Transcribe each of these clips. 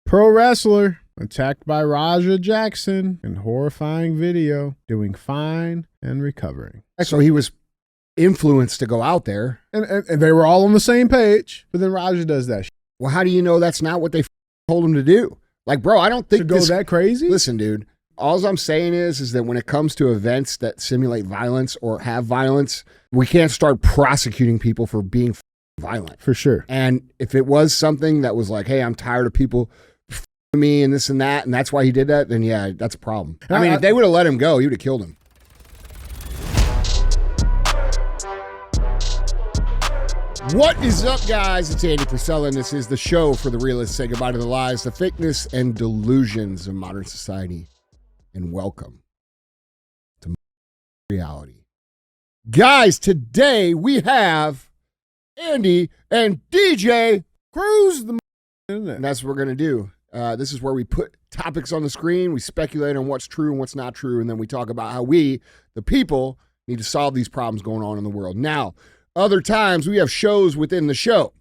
Pro wrestler attacked by Raja Jackson in horrifying video, doing fine and recovering. So he was influenced to go out there. And they were all on the same page, but then Raja does that shit. Well, how do you know that's not what they told him to do? Like, bro, I don't think to go that crazy? Listen, dude, all I'm saying is that when it comes to events that simulate violence or have violence, we can't start prosecuting people for being violent. For sure. And if it was something that was like, hey, I'm tired of people me and this and that, and that's why he did that, then yeah, that's a problem. I mean, if they would have let him go, he would have killed him. What is up, guys? It's Andy Frisella, and this is the show for the realists. Say goodbye to the lies, the fakeness, and delusions of modern society. And welcome to reality. Guys, today we have Andy and DJ Cruise the Internet. And that's what we're going to do. This is where we put topics on the screen, we speculate on what's true and what's not true, and then we talk about how we, the people, need to solve these problems going on in the world. Now, other times we have shows within the show.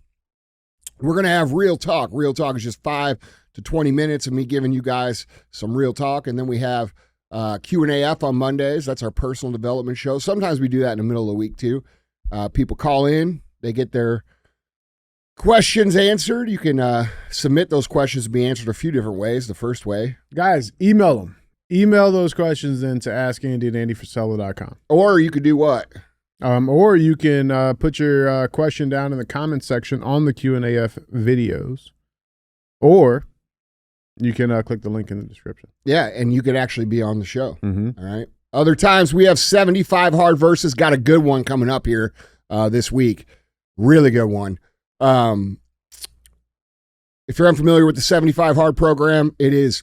We're going to have real talk. Real talk is just 5 to 20 minutes of me giving you guys some real talk, and then we have Q&AF on Mondays. That's our personal development show. Sometimes we do that in the middle of the week too. People call in, they get their questions answered. You can submit those questions to be answered a few different ways. The first way, guys, email them. Email those questions in to askandy@andyfrisella.com. Or you could do what? Or you can put your question down in the comments section on the Q&AF videos. Or you can click the link in the description. Yeah, and you could actually be on the show. Mm-hmm. All right. Other times we have 75 hard verses. Got a good one coming up here this week. Really good one. If you're unfamiliar with the 75 Hard program, it is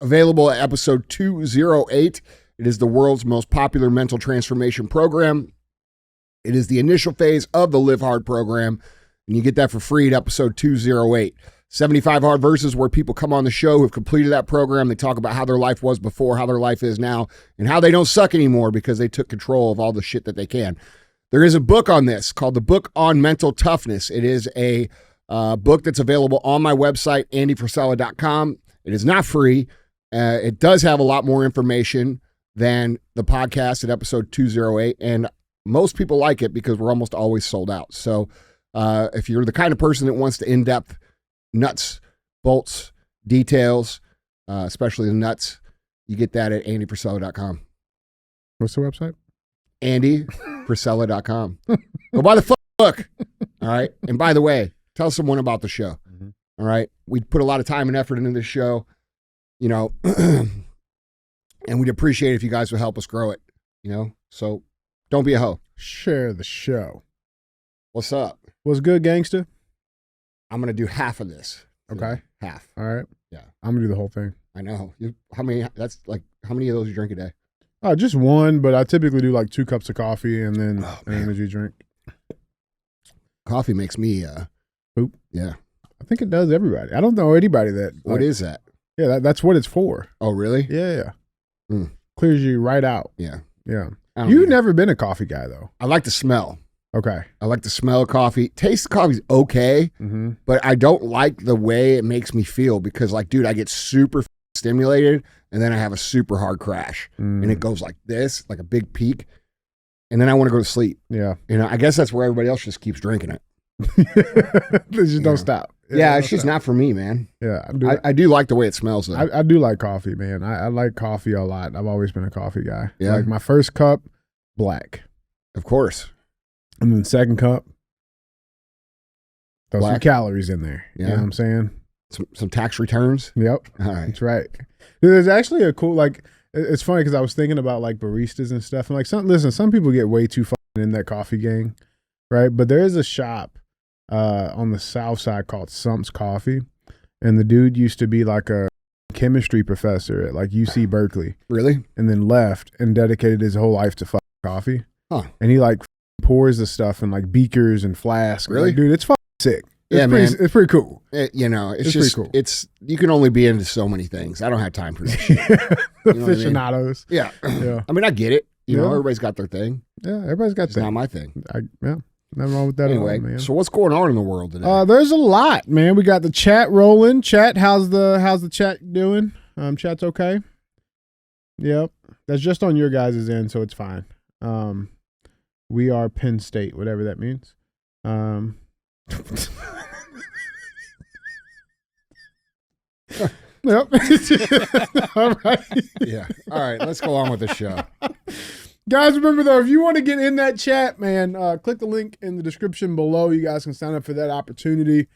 available at episode 208. It is the world's most popular mental transformation program. It is the initial phase of the Live Hard program, and you get that for free at episode 208. 75 Hard Verses, where people come on the show who have completed that program. They talk about how their life was before, how their life is now, and how they don't suck anymore because they took control of all the shit that they can. There is a book on this called The Book on Mental Toughness. It is a book that's available on my website, andyfrisella.com. It is not free. It does have a lot more information than the podcast at episode 208, and most people like it because we're almost always sold out. So if you're the kind of person that wants the in-depth nuts, bolts, details, especially the nuts, you get that at andyfrisella.com. What's the website? andyfrisella.com. Go buy the book. All right. And by the way, tell someone about the show. Mm-hmm. All right. We put a lot of time and effort into this show, you know, and we'd appreciate it if you guys would help us grow it, you know? So don't be a hoe. Share the show. What's up? What's good, gangster? I'm going to do half of this. Okay. Half. All right. Yeah. I'm going to do the whole thing. I know. How many of those you drink a day? Just one, but I typically do like 2 cups of coffee and then an energy drink. Coffee makes me poop. Yeah. I think it does everybody. I don't know anybody that. What is that? Yeah, that's what it's for. Oh, really? Yeah. Mm. Clears you right out. Yeah. Yeah. You've never been a coffee guy, though. I like the smell. Okay. I like the smell of coffee. Taste of coffee's okay, but I don't like the way it makes me feel because, like, dude, I get super stimulated and then I have a super hard crash and it goes like this, like a big peak, and then I want to go to sleep. Yeah. You know, I guess that's where everybody else just keeps drinking it. They just don't stop. Yeah, it's just not for me, man. Yeah. I do like the way it smells, though. I do like coffee, man. I like coffee a lot. I've always been a coffee guy. Yeah. Like my first cup, black. Of course. And then second cup, throw some Black. calories in there. Yeah. You know what I'm saying? Some tax returns. Yep. All right. That's right. There's actually a cool, like, it's funny because I was thinking about like baristas and stuff. And like, some people get way too fucking in that coffee gang, right? But there is a shop on the south side called Sump's Coffee. And the dude used to be like a chemistry professor at like UC Berkeley. Really? And then left and dedicated his whole life to fucking coffee. Huh. And he like pours the stuff in like beakers and flasks. Really? Like, dude, it's fucking sick. Yeah, man. man. It's pretty cool. You know, it's just pretty cool. You can only be into so many things. I don't have time for that shit. The know what I mean? aficionados. Yeah. Yeah. I mean, I get it. You know, Yeah. everybody's got their thing. Yeah, everybody's got It's that. not my thing. Yeah. Nothing wrong with that Anyway, at all, man. so what's going on in the world today? There's a lot, man. We got the chat rolling. Chat, how's the chat doing? Chat's okay. Yep, that's just on your guys' end, so it's fine. We are Penn State, whatever that means. Yep. All right. Yeah. All right. Let's go on with the show. Guys, remember though, if you want to get in that chat, man, click the link in the description below. You guys can sign up for that opportunity.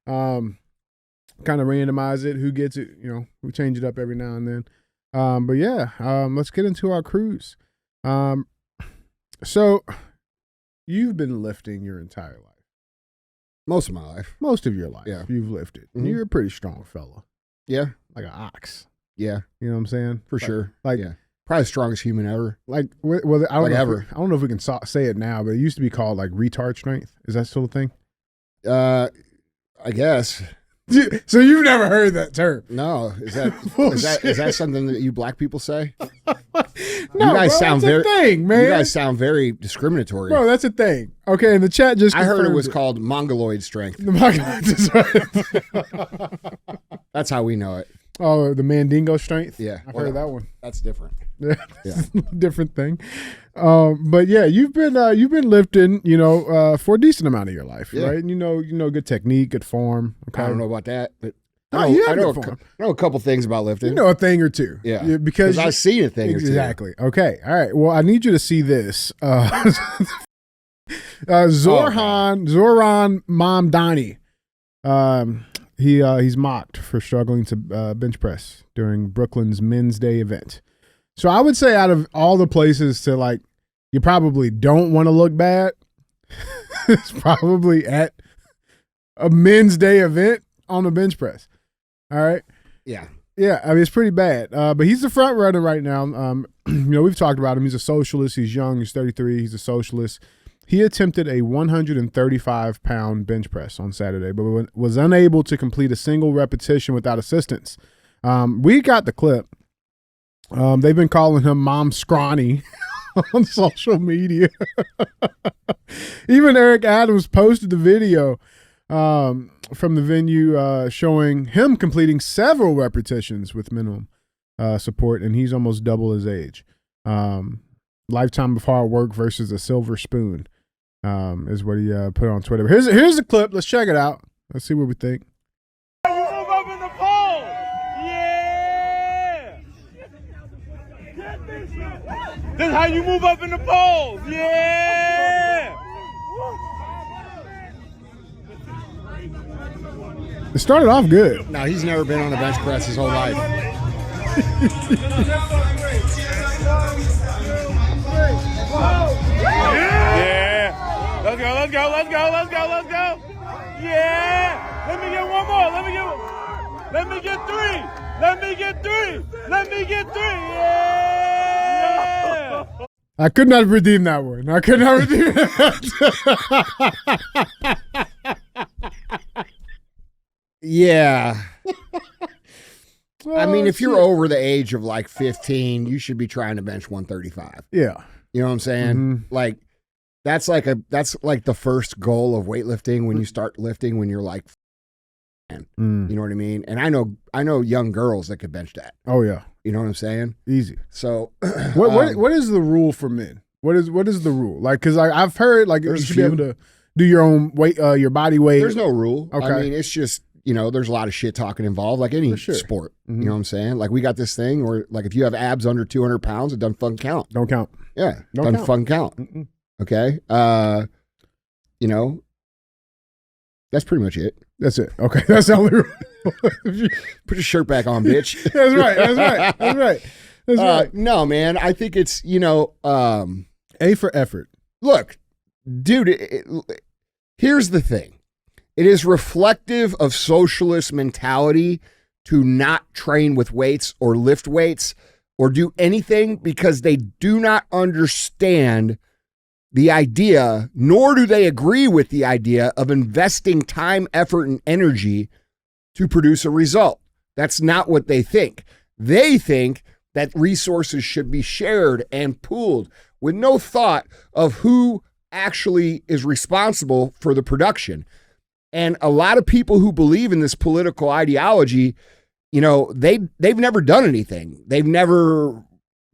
Kind of randomize it. Who gets it? You know, we change it up every now and then. But yeah, let's get into our cruise. So you've been lifting your entire life. Most of my life. Most of your life. Yeah. You've lifted. Mm-hmm. You're a pretty strong fella. Yeah. Like an ox. Yeah. You know what I'm saying? For sure. Like, yeah. Probably the strongest human ever. Like, well, I don't Like know ever. I don't know if we can say it now, but it used to be called like retard strength. Is that still a thing? I guess. So you've never heard that term? No. Is that something that you black people say? No, you guys bro, sound that's a thing, man. You guys sound very discriminatory. Bro, that's a thing. Okay, and the chat just I heard it was confirmed called mongoloid strength. The Mongoloid strength. That's how we know it. Oh, the Mandingo strength? Yeah. I've heard that one. That's different. Yeah. Different thing. But yeah, you've been lifting, for a decent amount of your life, Yeah. right? And you know, good technique, good form. Okay. I don't know about that, but You I have know, good form. I know a couple things about lifting. You know a thing or two. Yeah. Because I've seen a thing exactly. Okay. All right. Well, I need you to see this. Zoran Mamdani. He's mocked for struggling to bench press during Brooklyn's Men's Day event. So I would say out of all the places to like, you probably don't want to look bad. It's probably at a Men's Day event on the bench press. All right. Yeah. Yeah, I mean, it's pretty bad. But he's the front runner right now. We've talked about him. He's a socialist. He's young. He's 33. He's a socialist. He attempted a 135-pound bench press on Saturday, but was unable to complete a single repetition without assistance. We got the clip. They've been calling him Mom Scrawny on social media. Even Eric Adams posted the video from the venue showing him completing several repetitions with minimum support, and he's almost double his age. Lifetime of hard work versus a silver spoon is what he put on Twitter. Here's the clip. Let's check it out. Let's see what we think. You move up in the pole. Yeah. This is how you move up in the poles. Yeah. It started off good. No, he's never been on a bench press his whole life. Yeah. Let's go. Yeah. Let me get one more. Let me get three. Yeah. I could not redeem that one. I could not redeem that. Yeah. I mean, if you're over the age of like 15, you should be trying to bench 135. Yeah. You know what I'm saying? Mm-hmm. Like that's like the first goal of weightlifting when you start lifting when you're like, you know what I mean? And I know young girls that could bench that. Oh yeah. You know what I'm saying? Easy. So what is the rule for men? What is the rule? Like, cause I've heard like you should be able to do your own weight, your body weight. There's no rule. Okay. I mean, it's just, there's a lot of shit talking involved, like any sport. Mm-hmm. You know what I'm saying? Like we got this thing where like if you have abs under 200 pounds, it doesn't fucking count. Don't count. Yeah. Don't fucking count. Mm-mm. Okay. That's pretty much it. That's it. Okay. That's the only rule. Put your shirt back on, bitch. That's right. No, man. I think it's, A for effort. Look, dude, here's the thing. It is reflective of socialist mentality to not train with weights or lift weights or do anything because they do not understand the idea, nor do they agree with the idea of investing time, effort, and energy to produce a result. That's not what they think. They think that resources should be shared and pooled with no thought of who actually is responsible for the production? And a lot of people who believe in this political ideology, you know, they've never done anything. They've never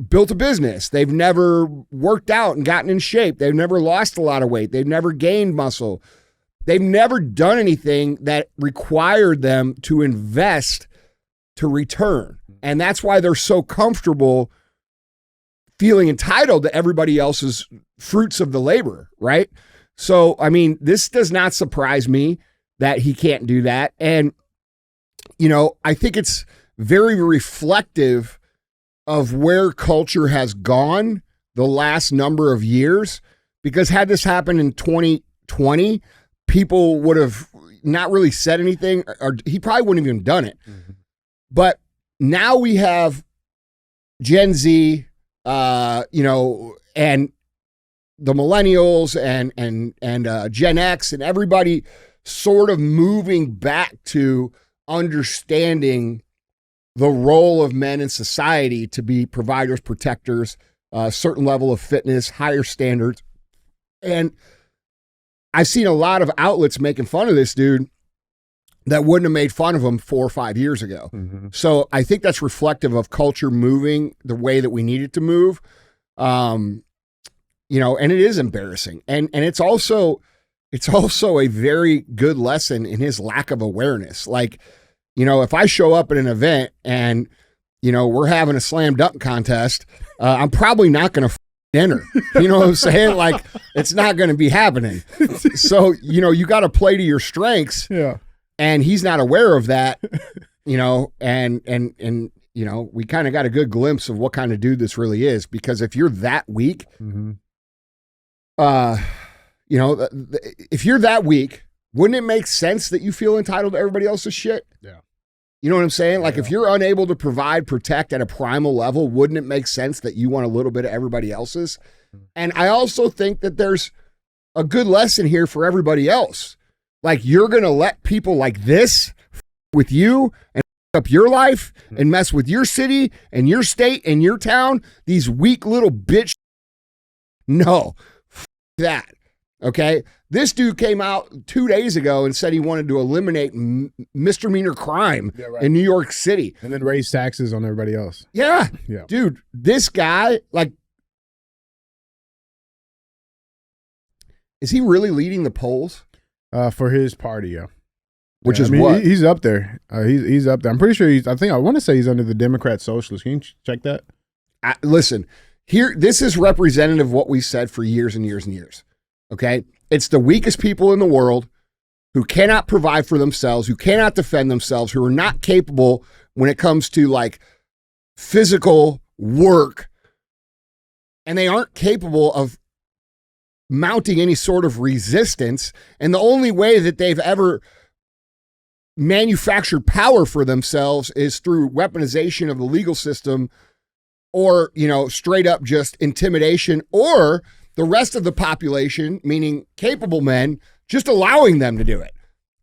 built a business. They've never worked out and gotten in shape. They've never lost a lot of weight. They've never gained muscle. They've never done anything that required them to invest to return. And that's why they're so comfortable feeling entitled to everybody else's fruits of the labor, right? So, I mean, this does not surprise me that he can't do that. And, you know, I think it's very reflective of where culture has gone the last number of years, because had this happened in 2020, people would have not really said anything, or he probably wouldn't have even done it. Mm-hmm. But now we have Gen Z, you know, and the millennials and Gen X and everybody sort of moving back to understanding the role of men in society to be providers, protectors, a certain level of fitness, higher standards. And I've seen a lot of outlets making fun of this dude that wouldn't have made fun of him 4 or 5 years ago. Mm-hmm. So I think that's reflective of culture moving the way that we need it to move. You know, and it is embarrassing. And it's also a very good lesson in his lack of awareness. Like, you know, if I show up at an event and, you know, we're having a slam dunk contest, I'm probably not going to enter. You know what I'm saying? Like, it's not going to be happening. So, you know, you got to play to your strengths. Yeah. And he's not aware of that, you know, and you know, we kind of got a good glimpse of what kind of dude this really is, because if you're that weak, mm-hmm. You know, if you're that weak, wouldn't it make sense that you feel entitled to everybody else's shit? Yeah. You know what I'm saying? Like, if you're unable to provide, protect at a primal level, wouldn't it make sense that you want a little bit of everybody else's? And I also think that there's a good lesson here for everybody else. Like, you're going to let people like this with you and up your life and mess with your city and your state and your town, these weak little bitch. No, that. Okay. This dude came out 2 days ago and said he wanted to eliminate misdemeanor crime in New York City. And then raise taxes on everybody else. Yeah. Dude, this guy, like, is he really leading the polls? For his party, yeah. Which is what? He's up there. He's up there. I'm pretty sure I want to say he's under the Democrat Socialist. Can you check that? Listen, here, this is representative of what we said for years and years and years. Okay? It's the weakest people in the world who cannot provide for themselves, who cannot defend themselves, who are not capable when it comes to, like, physical work, and they aren't capable of mounting any sort of resistance. And the only way that they've ever manufactured power for themselves is through weaponization of the legal system, or, you know, straight up just intimidation, or the rest of the population, meaning capable men, just allowing them to do it.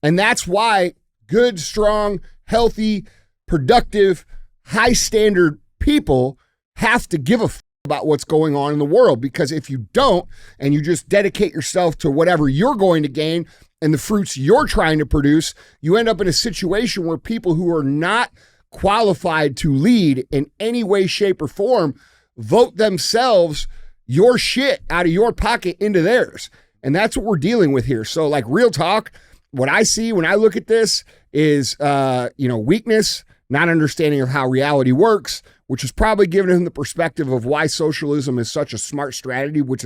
And that's why good, strong, healthy, productive, high standard people have to give a about what's going on in the world. Because if you don't, and you just dedicate yourself to whatever you're going to gain and the fruits you're trying to produce, you end up in a situation where people who are not qualified to lead in any way, shape, or form vote themselves your shit out of your pocket into theirs. And that's what we're dealing with here. So, like, real talk, what I see when I look at this is, you know, weakness, not understanding of how reality works, which is probably giving him the perspective of why socialism is such a smart strategy, which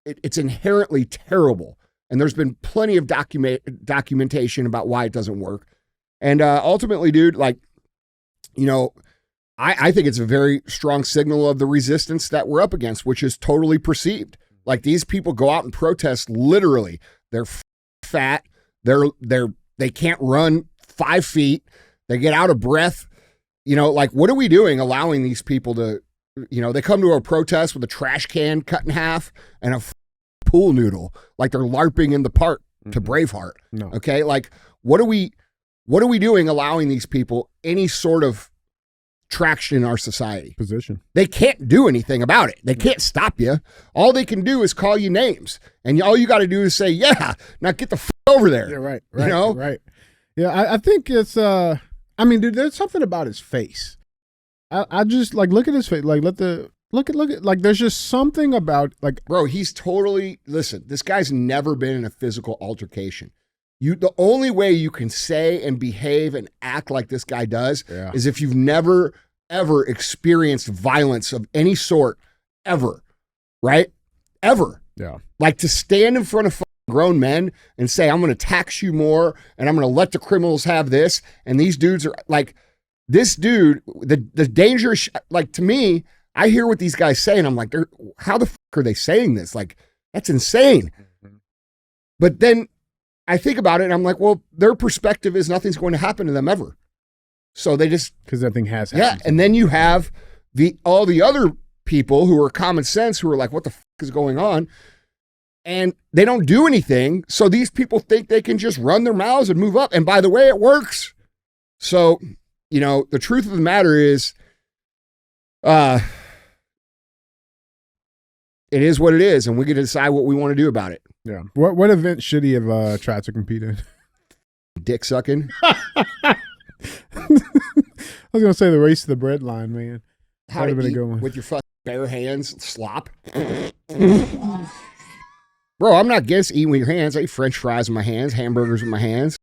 it's inherently terrible. And there's been plenty of documentation about why it doesn't work. And ultimately, dude, like, you know, I think it's a very strong signal of the resistance that we're up against, which is totally perceived. Like, these people go out and protest literally. They're fat. They can't run 5 feet. They get out of breath. You know, like, what are we doing allowing these people to, you know, they come to a protest with a trash can cut in half and a pool noodle, like they're LARPing in the park to Braveheart. No. Okay. Like, what are we doing allowing these people any sort of traction in our society. Position. They can't do anything about it. They can't stop you. All they can do is call you names. And all you got to do is say, yeah, now get the over there. Yeah, right. You know? Right. Yeah, I think it's, I mean, dude, there's something about his face. I just, like, look at his face. Like, look at, like, there's just something about, like. Bro, he's totally, listen, this guy's never been in a physical altercation. The only way you can say and behave and act like this guy does is if you've never, ever experienced violence of any sort, ever, right? Ever. Yeah. Like to stand in front of grown men and say, I'm going to tax you more and I'm going to let the criminals have this. And these dudes are like, this dude, the dangerous, like to me, I hear what these guys say and I'm like, how the fuck are they saying this? Like, that's insane. Mm-hmm. But then I think about it and I'm like, well, their perspective is nothing's going to happen to them ever. So they just. Because nothing has happened. Yeah. And then you have all the other people who are common sense who are like, what the fuck is going on? And they don't do anything. So these people think they can just run their mouths and move up. And by the way, it works. So, you know, the truth of the matter is, it is what it is. And we get to decide what we want to do about it. Yeah. What event should he have tried to compete in? Dick sucking. I was going to say the race to the bread line, man. How to eat with your fucking bare hands, slop. Bro, I'm not against eating with your hands. I eat French fries with my hands, hamburgers with my hands.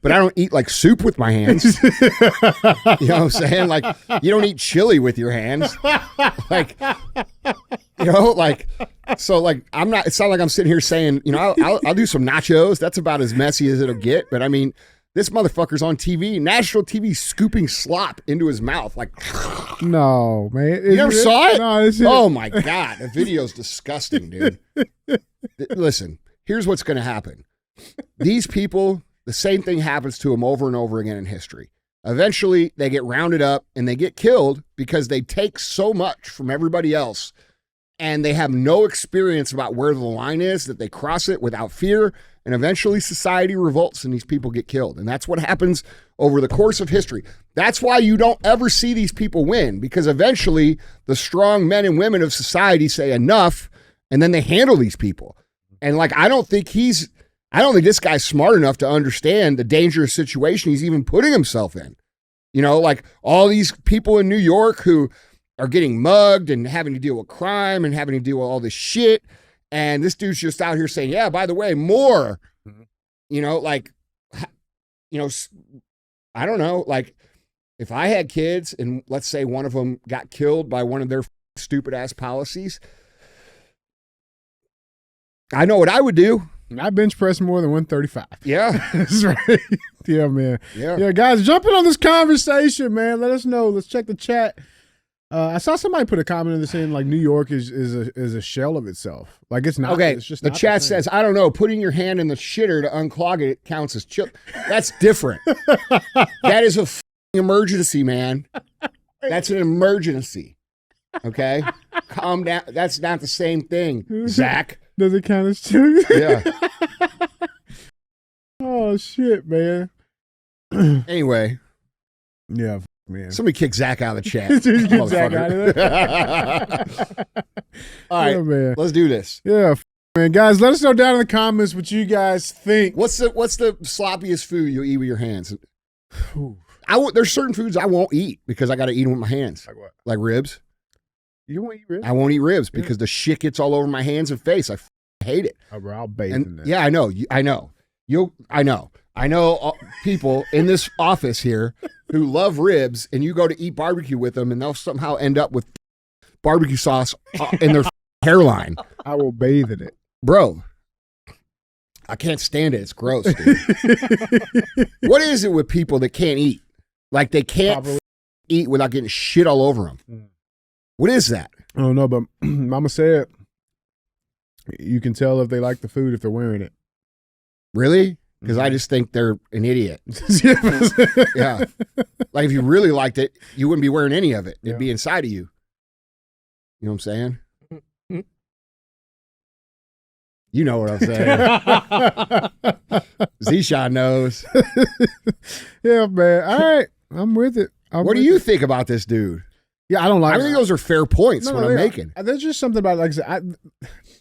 But I don't eat like soup with my hands. You know what I'm saying? Like, you don't eat chili with your hands. Like, you know, like, so like, it's not like I'm sitting here saying, you know, I'll do some nachos. That's about as messy as it'll get. But I mean, this motherfucker's on TV, national TV, scooping slop into his mouth. Like, no, man. You never saw it? No, oh my God. The video's disgusting, dude. Listen, here's what's going to happen. These people, the same thing happens to them over and over again in history. Eventually, they get rounded up and they get killed because they take so much from everybody else and they have no experience about where the line is, that they cross it without fear, and eventually society revolts and these people get killed. And that's what happens over the course of history. That's why you don't ever see these people win, because eventually the strong men and women of society say enough, and then they handle these people. And like, I don't think this guy's smart enough to understand the dangerous situation he's even putting himself in. You know, like all these people in New York who are getting mugged and having to deal with crime and having to deal with all this shit. And this dude's just out here saying, yeah, by the way, more, you know, like, you know, I don't know. Like if I had kids and let's say one of them got killed by one of their stupid ass policies, I know what I would do. I bench press more than 135. Yeah. That's right. Yeah, man. Yeah, guys, jump in on this conversation, man. Let us know. Let's check the chat. I saw somebody put a comment in the saying like New York is a shell of itself. Like it's not. Okay. It's just the not chat says, I don't know, putting your hand in the shitter to unclog it counts as chill. That's different. That is a emergency, man. That's an emergency. Okay. Calm down. That's not the same thing, Zach. Does it count as chill? Yeah. Oh shit, man. Anyway. Yeah. Man. Somebody kick Zach out of the chat. Get Zach out of there. All right, yeah, man. Let's do this. Yeah, man. Guys, let us know down in the comments what you guys think. What's the sloppiest food you eat with your hands? There's certain foods I won't eat because I got to eat them with my hands. Like what? Like ribs. You won't eat ribs? I won't eat ribs because the shit gets all over my hands and face. I hate it. Oh, bro, I'll bathe in that. Yeah, I know. I know people in this office here who love ribs, and you go to eat barbecue with them, and they'll somehow end up with barbecue sauce in their hairline. I will bathe in it. Bro, I can't stand it. It's gross, dude. What is it with people that can't eat? Like they can't eat without getting shit all over them. What is that? I don't know, but Mama said you can tell if they like the food if they're wearing it. Really? Because I just think they're an idiot. Yeah. Like if you really liked it, you wouldn't be wearing any of it. It'd be inside of you. You know what I'm saying? You know what I'm saying. Zishan knows. Yeah, man. All right. I'm with it. What do you think about this dude? Yeah, I don't like. I think those are fair points. I'm making. There's just something about, like I said,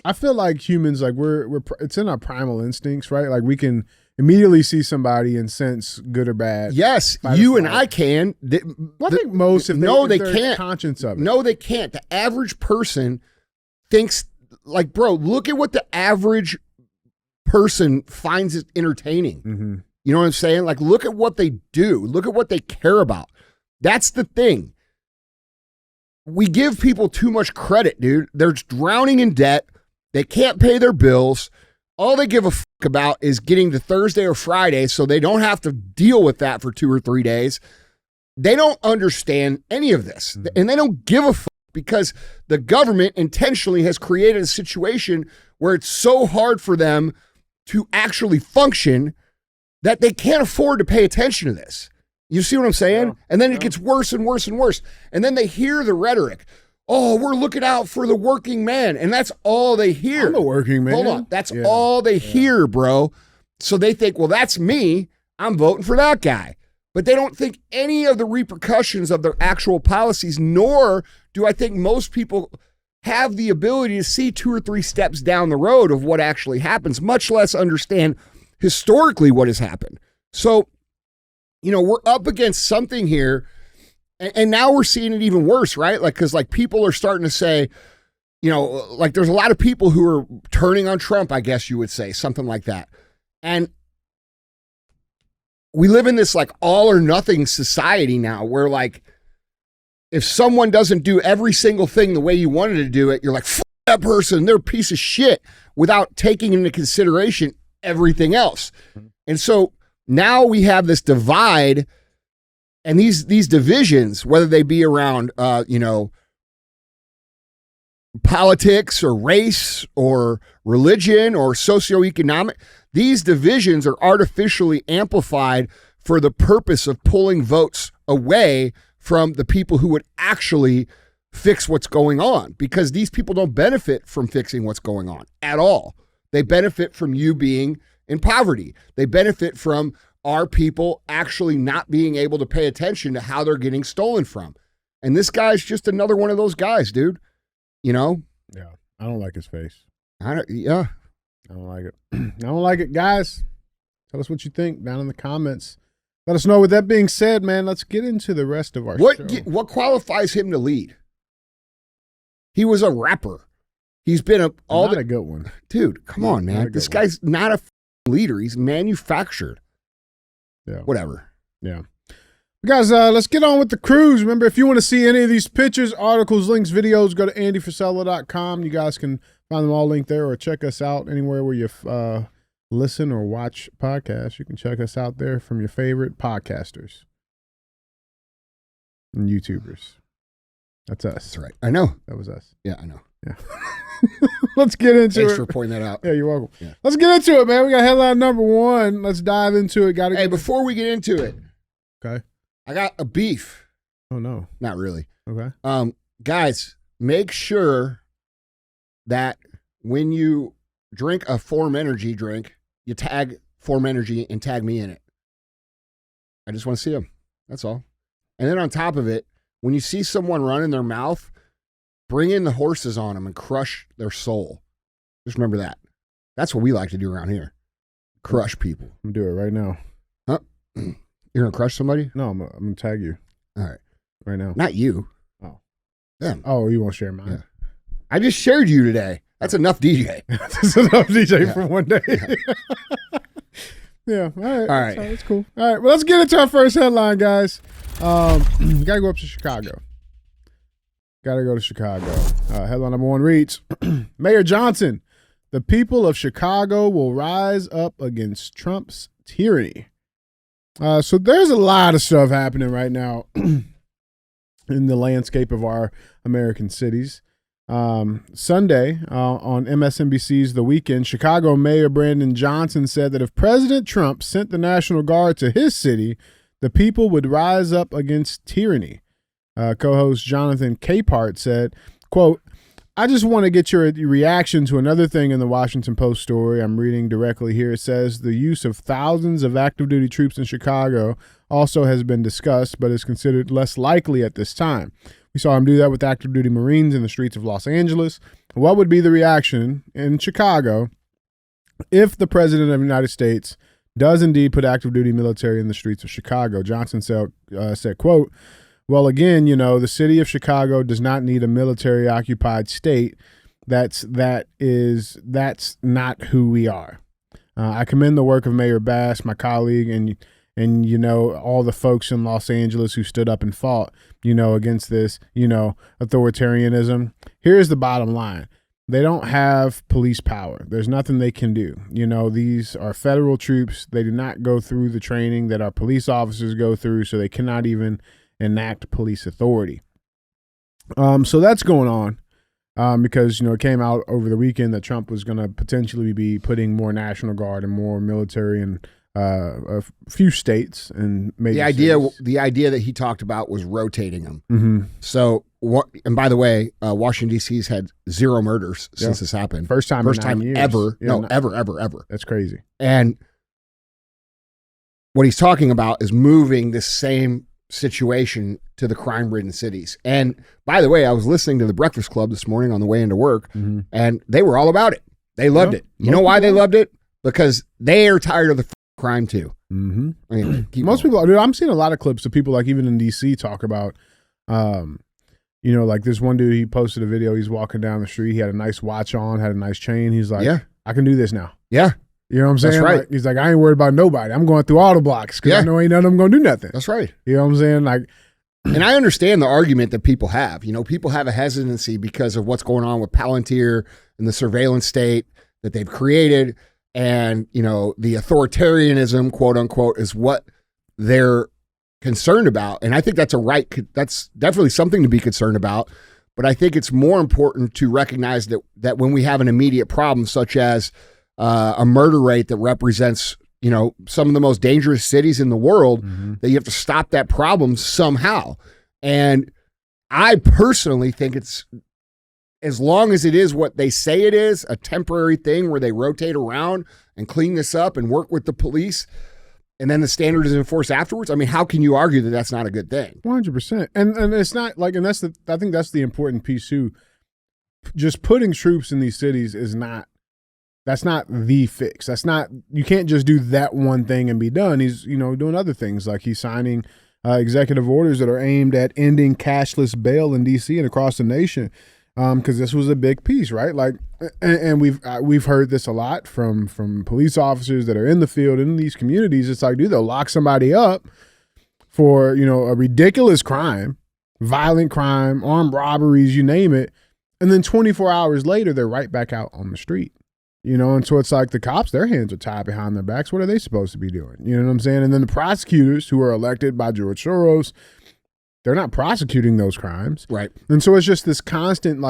I feel like humans, like we're it's in our primal instincts, right? Like we can immediately see somebody and sense good or bad. Yes, you and I can. I think most if they they're can't. Conscious of it. No, they can't. The average person thinks, like, bro, look at what the average person finds it entertaining. Mm-hmm. You know what I'm saying? Like, look at what they do. Look at what they care about. That's the thing. We give people too much credit, dude. They're drowning in debt. They can't pay their bills. All they give a fuck about is getting to Thursday or Friday so they don't have to deal with that for 2 or 3 days. They don't understand any of this. And they don't give a fuck because the government intentionally has created a situation where it's so hard for them to actually function that they can't afford to pay attention to this. You see what I'm saying? Yeah. And then it gets worse and worse and worse. And then they hear the rhetoric. Oh, we're looking out for the working man. And that's all they hear. I'm a working man. Hold on. That's all they hear, bro. So they think, well, that's me. I'm voting for that guy. But they don't think any of the repercussions of their actual policies, nor do I think most people have the ability to see 2 or 3 steps down the road of what actually happens, much less understand historically what has happened. So, you know, we're up against something here, and now we're seeing it even worse, right? Like, because like people are starting to say, you know, like there's a lot of people who are turning on Trump, I guess you would say, something like that. And we live in this like all or nothing society now where like if someone doesn't do every single thing the way you wanted to do it, you're like, fuck that person, they're a piece of shit, without taking into consideration everything else. And so now we have this divide and these divisions, whether they be around, you know, politics or race or religion or socioeconomic, these divisions are artificially amplified for the purpose of pulling votes away from the people who would actually fix what's going on, because these people don't benefit from fixing what's going on at all. They benefit from you being in poverty. They benefit from our people actually not being able to pay attention to how they're getting stolen from. And this guy's just another one of those guys, dude. You know? Yeah. I don't like his face. I don't like it. I don't like it, guys. Tell us what you think down in the comments. Let us know. With that being said, man, let's get into the rest of our show. What qualifies him to lead? He was a rapper. He's been not a good one. Dude, come on, man. This guy's not a leader. He's manufactured. Yeah. Whatever. Yeah. Guys, let's get on with the cruise. Remember, if you want to see any of these pictures, articles, links, videos, go to andyfrisella.com. You guys can find them all linked there, or check us out anywhere where you listen or watch podcasts. You can check us out there from your favorite podcasters and YouTubers. That's us. That's right. I know. That was us. Yeah, I know. Yeah. Let's get into it. Thanks for pointing that out. Yeah, you're welcome. Yeah. Let's get into it, man. We got headline number 1. Let's dive into it. Before we get into it. Okay. I got a beef. Oh, no. Not really. Okay. Guys, make sure that when you drink a Form Energy drink, you tag Form Energy and tag me in it. I just want to see them. That's all. And then on top of it, when you see someone running their mouth, bring in the horses on them and crush their soul. Just remember that. That's what we like to do around here. Crush people. I'm going to do it right now. Huh? You're going to crush somebody? No, I'm going to tag you. All right. Right now. Not you. Oh. Them. Oh, you won't share mine? Yeah. I just shared you today. That's enough DJ. That's enough DJ for one day. Yeah. All right. That's cool. All right. Well, let's get into our first headline, guys. Got to go up to Chicago. Got to go to Chicago. Headline number 1 reads, Mayor Johnson, the people of Chicago will rise up against Trump's tyranny. So there's a lot of stuff happening right now in the landscape of our American cities. Sunday on MSNBC's The Weekend, Chicago Mayor Brandon Johnson said that if President Trump sent the National Guard to his city, the people would rise up against tyranny. Co-host Jonathan Capehart said, quote, I just want to get your reaction to another thing in the Washington Post story. I'm reading directly here. It says the use of thousands of active duty troops in Chicago also has been discussed, but is considered less likely at this time. We saw him do that with active duty Marines in the streets of Los Angeles. What would be the reaction in Chicago if the President of the United States does indeed put active duty military in the streets of Chicago? Johnson said, quote, well, again, the city of Chicago does not need a military occupied state. That's not who we are. I commend the work of Mayor Bass, my colleague, and all the folks in Los Angeles who stood up and fought, against this, authoritarianism. Here's the bottom line. They don't have police power. There's nothing they can do. These are federal troops. They do not go through the training that our police officers go through, so they cannot even enact police authority. So that's going on because, it came out over the weekend that Trump was going to potentially be putting more National Guard and more military in a few states and major cities. The idea that he talked about was rotating them. Mm-hmm. So, and by the way, Washington D.C.'s had 0 murders since this happened. First time in 9 years. Ever. Yeah, ever. That's crazy. And what he's talking about is moving the same situation to the crime-ridden cities. And by the way, I was listening to the Breakfast Club this morning on the way into work, and they were all about it. They loved it. You know why they loved it? Because they are tired of the crime too. Mm-hmm. Anyway, most people, dude, I'm seeing a lot of clips of people like even in DC talk about, like this one dude, he posted a video. He's walking down the street. He had a nice watch on, had a nice chain. He's like, yeah, I can do this now. Yeah. You know what I'm saying? That's right. Like, he's like, I ain't worried about nobody. I'm going through all the blocks because I know ain't none of them going to do nothing. That's right. You know what I'm saying? Like, and I understand the argument that people have. People have a hesitancy because of what's going on with Palantir and the surveillance state that they've created. And, the authoritarianism, quote unquote, is what they're concerned about. And I think that's that's definitely something to be concerned about. But I think it's more important to recognize that when we have an immediate problem, such as a murder rate that represents, some of the most dangerous cities in the world, that you have to stop that problem somehow. And I personally think it's, as long as it is what they say it is, a temporary thing where they rotate around and clean this up and work with the police, and then the standard is enforced afterwards. I mean, how can you argue that that's not a good thing? 100%. And it's not like, and I think that's the important piece too. Just putting troops in these cities that's not the fix. You can't just do that one thing and be done. He's, doing other things, like he's signing executive orders that are aimed at ending cashless bail in DC and across the nation. Because this was a big piece, right? Like, and we've heard this a lot from police officers that are in the field in these communities. It's like, dude, they'll lock somebody up for a ridiculous crime, violent crime, armed robberies, you name it, and then 24 hours later they're right back out on the street. And so it's like the cops, their hands are tied behind their backs. What are they supposed to be doing? You know what I'm saying? And then the prosecutors who are elected by George Soros, they're not prosecuting those crimes. Right. And so it's just this constant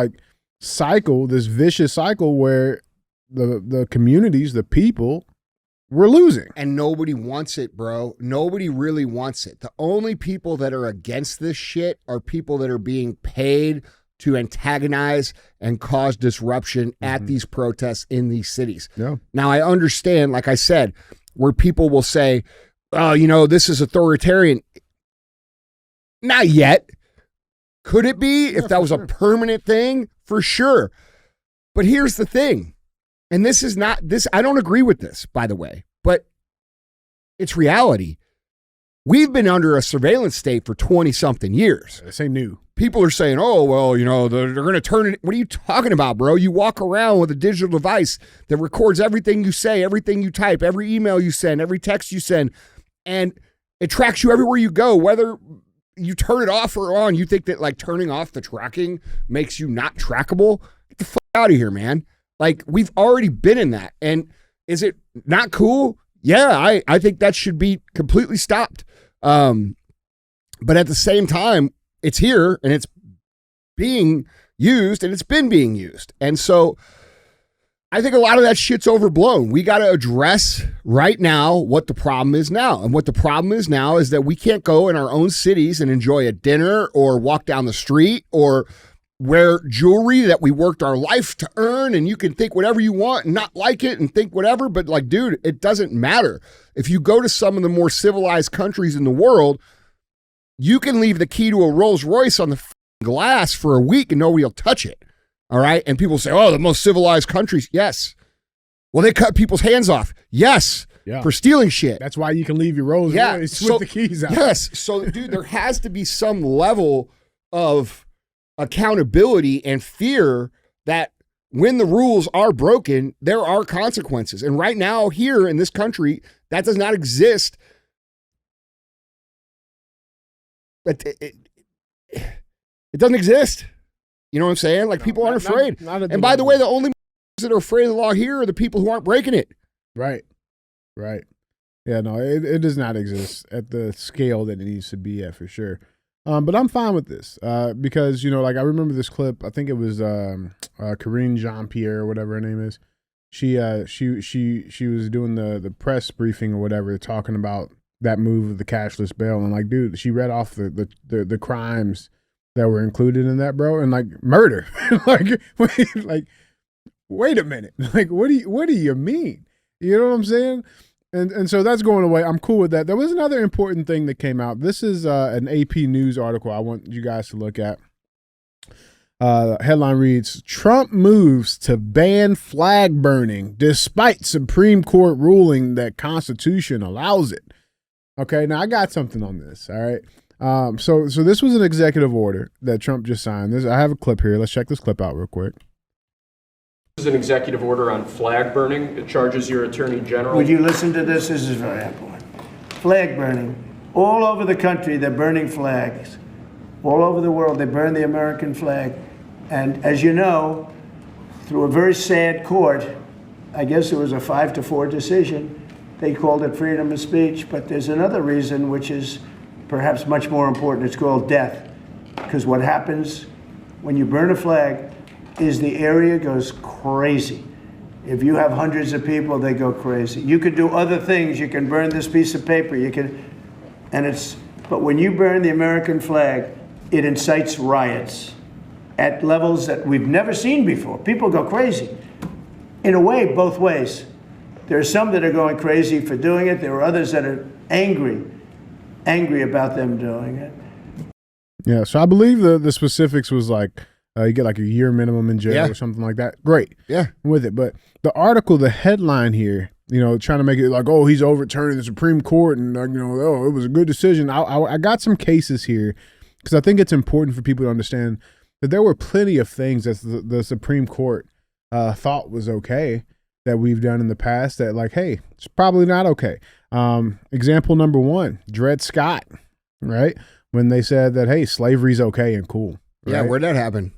cycle, this vicious cycle where the communities, the people, we're losing. And nobody wants it, bro. Nobody really wants it. The only people that are against this shit are people that are being paid to antagonize and cause disruption at these protests in these cities. Yeah. Now, I understand, like I said, where people will say, oh, this is authoritarian. Not yet. Could it be if that was a permanent thing? For sure. But here's the thing. And this is not this. I don't agree with this, by the way, but it's reality. We've been under a surveillance state for 20 something years. This ain't new. People are saying, oh, well, they're going to turn it. What are you talking about, bro? You walk around with a digital device that records everything you say, everything you type, every email you send, every text you send, and it tracks you everywhere you go, whether you turn it off or on. You think that turning off the tracking makes you not trackable? Get the fuck out of here, man. We've already been in that. And is it not cool? Yeah, I think that should be completely stopped. But at the same time, it's here and it's being used and it's been being used. And so I think a lot of that shit's overblown. We got to address right now what the problem is now. And what the problem is now is that we can't go in our own cities and enjoy a dinner or walk down the street or wear jewelry that we worked our life to earn, and you can think whatever you want and not like it and think whatever, but like, dude, it doesn't matter. If you go to some of the more civilized countries in the world, you can leave the key to a Rolls Royce on the glass for a week and nobody will touch it. All right. And people say, oh, the most civilized countries. Yes. Well, they cut people's hands off. Yes. Yeah. For stealing shit. That's why you can leave your Rolls Royce with the keys out. Yes. So, dude, there has to be some level of accountability and fear that when the rules are broken, there are consequences. And right now, here in this country, that does not exist. But it doesn't exist. You know what I'm saying? Like, people aren't afraid. And by the way, the only that are afraid of the law here are the people who aren't breaking it. Right. Right. Yeah, no, it does not exist at the scale that it needs to be at, for sure. But I'm fine with this because, you know, like I remember this clip. I think it was Karine Jean-Pierre or whatever her name is. She was doing the press briefing or whatever, talking about that move of the cashless bail. And like, dude, she read off the crimes that were included in that, bro. And like murder, wait a minute. Like, what do you mean? You know what I'm saying? And so that's going away. I'm cool with that. There was another important thing that came out. This is an AP News article I want you guys to look at. Headline reads, Trump moves to ban flag burning despite Supreme Court ruling that Constitution allows it. Okay, now I got something on this, all right? So this was an executive order that Trump just signed. I have a clip here. Let's check this clip out real quick. This is an executive order on flag burning. It charges your attorney general. Would you listen to this? This is very important. Flag burning. All over the country, they're burning flags. All over the world, they burn the American flag. And as you know, through a very sad court, I guess it was a 5-4 decision, they called it freedom of speech. But there's another reason, which is perhaps much more important. It's called death. Because what happens when you burn a flag is the area goes crazy. If you have hundreds of people, they go crazy. You could do other things. You can burn this piece of paper. But when you burn the American flag, it incites riots at levels that we've never seen before. People go crazy. In a way, both ways. There are some that are going crazy for doing it. There are others that are angry about them doing it. Yeah, so I believe the specifics was like, you get like a year minimum in jail or something like that. Great. Yeah. I'm with it. But the article, the headline here, you know, trying to make it like, oh, he's overturning the Supreme Court and, you know, oh, it was a good decision. I got some cases here because I think it's important for people to understand that there were plenty of things that the Supreme Court thought was okay that we've done in the past that like, hey, it's probably not okay. Example number one, Dred Scott, right? When they said that, hey, slavery's okay and cool. Right? Yeah, where'd that happen?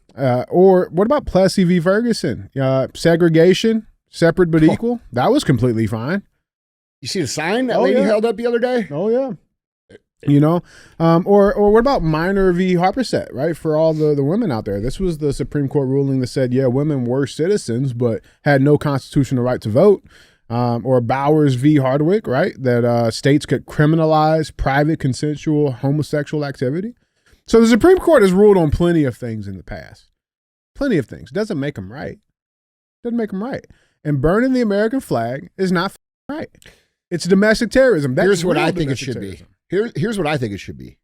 Or what about Plessy v. Ferguson? Segregation, separate but equal. That was completely fine. You see the sign that lady held up the other day? Oh, yeah. You know, or what about Minor v. Harperset, right? For all the women out there. This was the Supreme Court ruling that said, yeah, women were citizens, but had no constitutional right to vote. Or Bowers v. Hardwick, right? That states could criminalize private consensual homosexual activity. So the Supreme Court has ruled on plenty of things in the past. Plenty of things. Doesn't make them right. Doesn't make them right. And burning the American flag is not right. It's domestic terrorism. Here's what I think it should be. Here's what I think it should be.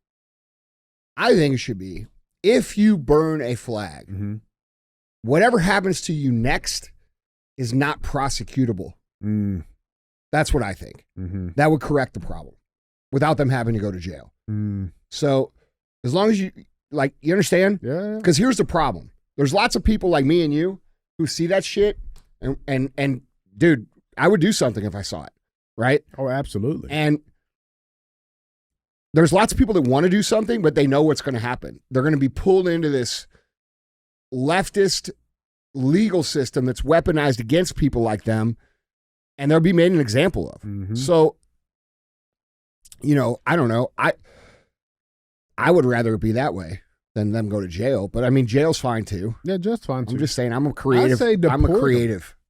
I think it should be, if you burn a flag, whatever happens to you next is not prosecutable. That's what I think. That would correct the problem without them having to go to jail. So as long as you understand? Yeah. Because here's the problem. There's lots of people like me and you who see that shit and dude, I would do something if I saw it, right? Oh, absolutely. And there's lots of people that want to do something, but they know what's going to happen. They're going to be pulled into this leftist legal system that's weaponized against people like them, and they'll be made an example of. So, you know, I don't know. I would rather it be that way than them go to jail. But I mean, jail's fine too. Yeah, just fine too. I'm just saying, I'm a creative.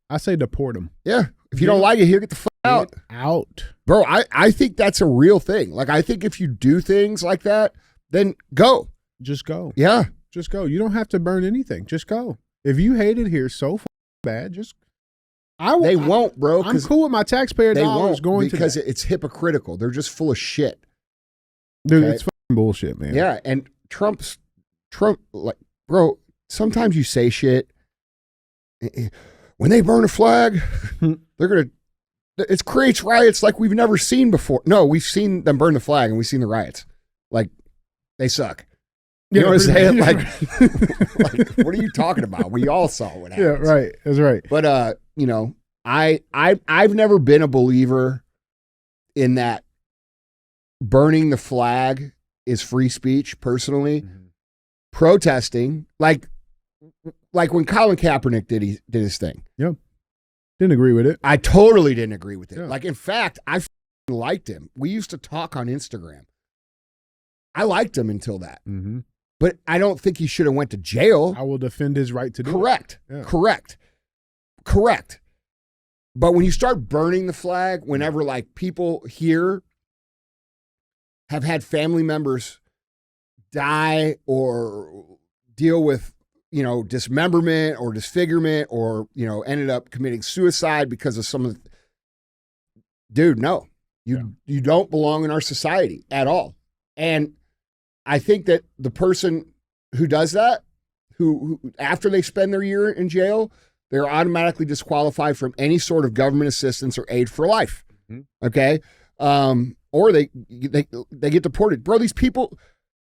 I say deport them. Yeah. If you don't like it here, get the fuck out. Out. Bro, I think that's a real thing. Like, I think if you do things like that, then go. Just go. Yeah. Just go. You don't have to burn anything. Just go. If you hate it here so bad, just They won't, bro. I'm cool with my taxpayer dollars going to because it's hypocritical. They're just full of shit. Dude, okay? it's fucking bullshit, man. Yeah, and Trump, like, bro, sometimes you say shit. When they burn a flag, it creates riots like we've never seen before. No, we've seen them burn the flag and we've seen the riots. Like, they suck. You know what I'm saying? Like, what are you talking about? We all saw what happened. Yeah, right. That's right. But you know, I've never been a believer in that burning the flag is free speech, personally. Mm-hmm. Protesting, like when Colin Kaepernick did his thing. Yep. Didn't agree with it. I totally didn't agree with it. Yeah. Like, in fact, I liked him. We used to talk on Instagram. I liked him until that. Mm-hmm. But I don't think he should have went to jail. I will defend his right to do Correct. it. Yeah. Correct. But when you start burning the flag, whenever like people here have had family members die or deal with, you know, dismemberment or disfigurement or, you know, ended up committing suicide because of some of the... Dude, no. You don't belong in our society at all. And I think that the person who does that, who after they spend their year in jail, they're automatically disqualified from any sort of government assistance or aid for life. Mm-hmm. Okay? Or they get deported. Bro, these people,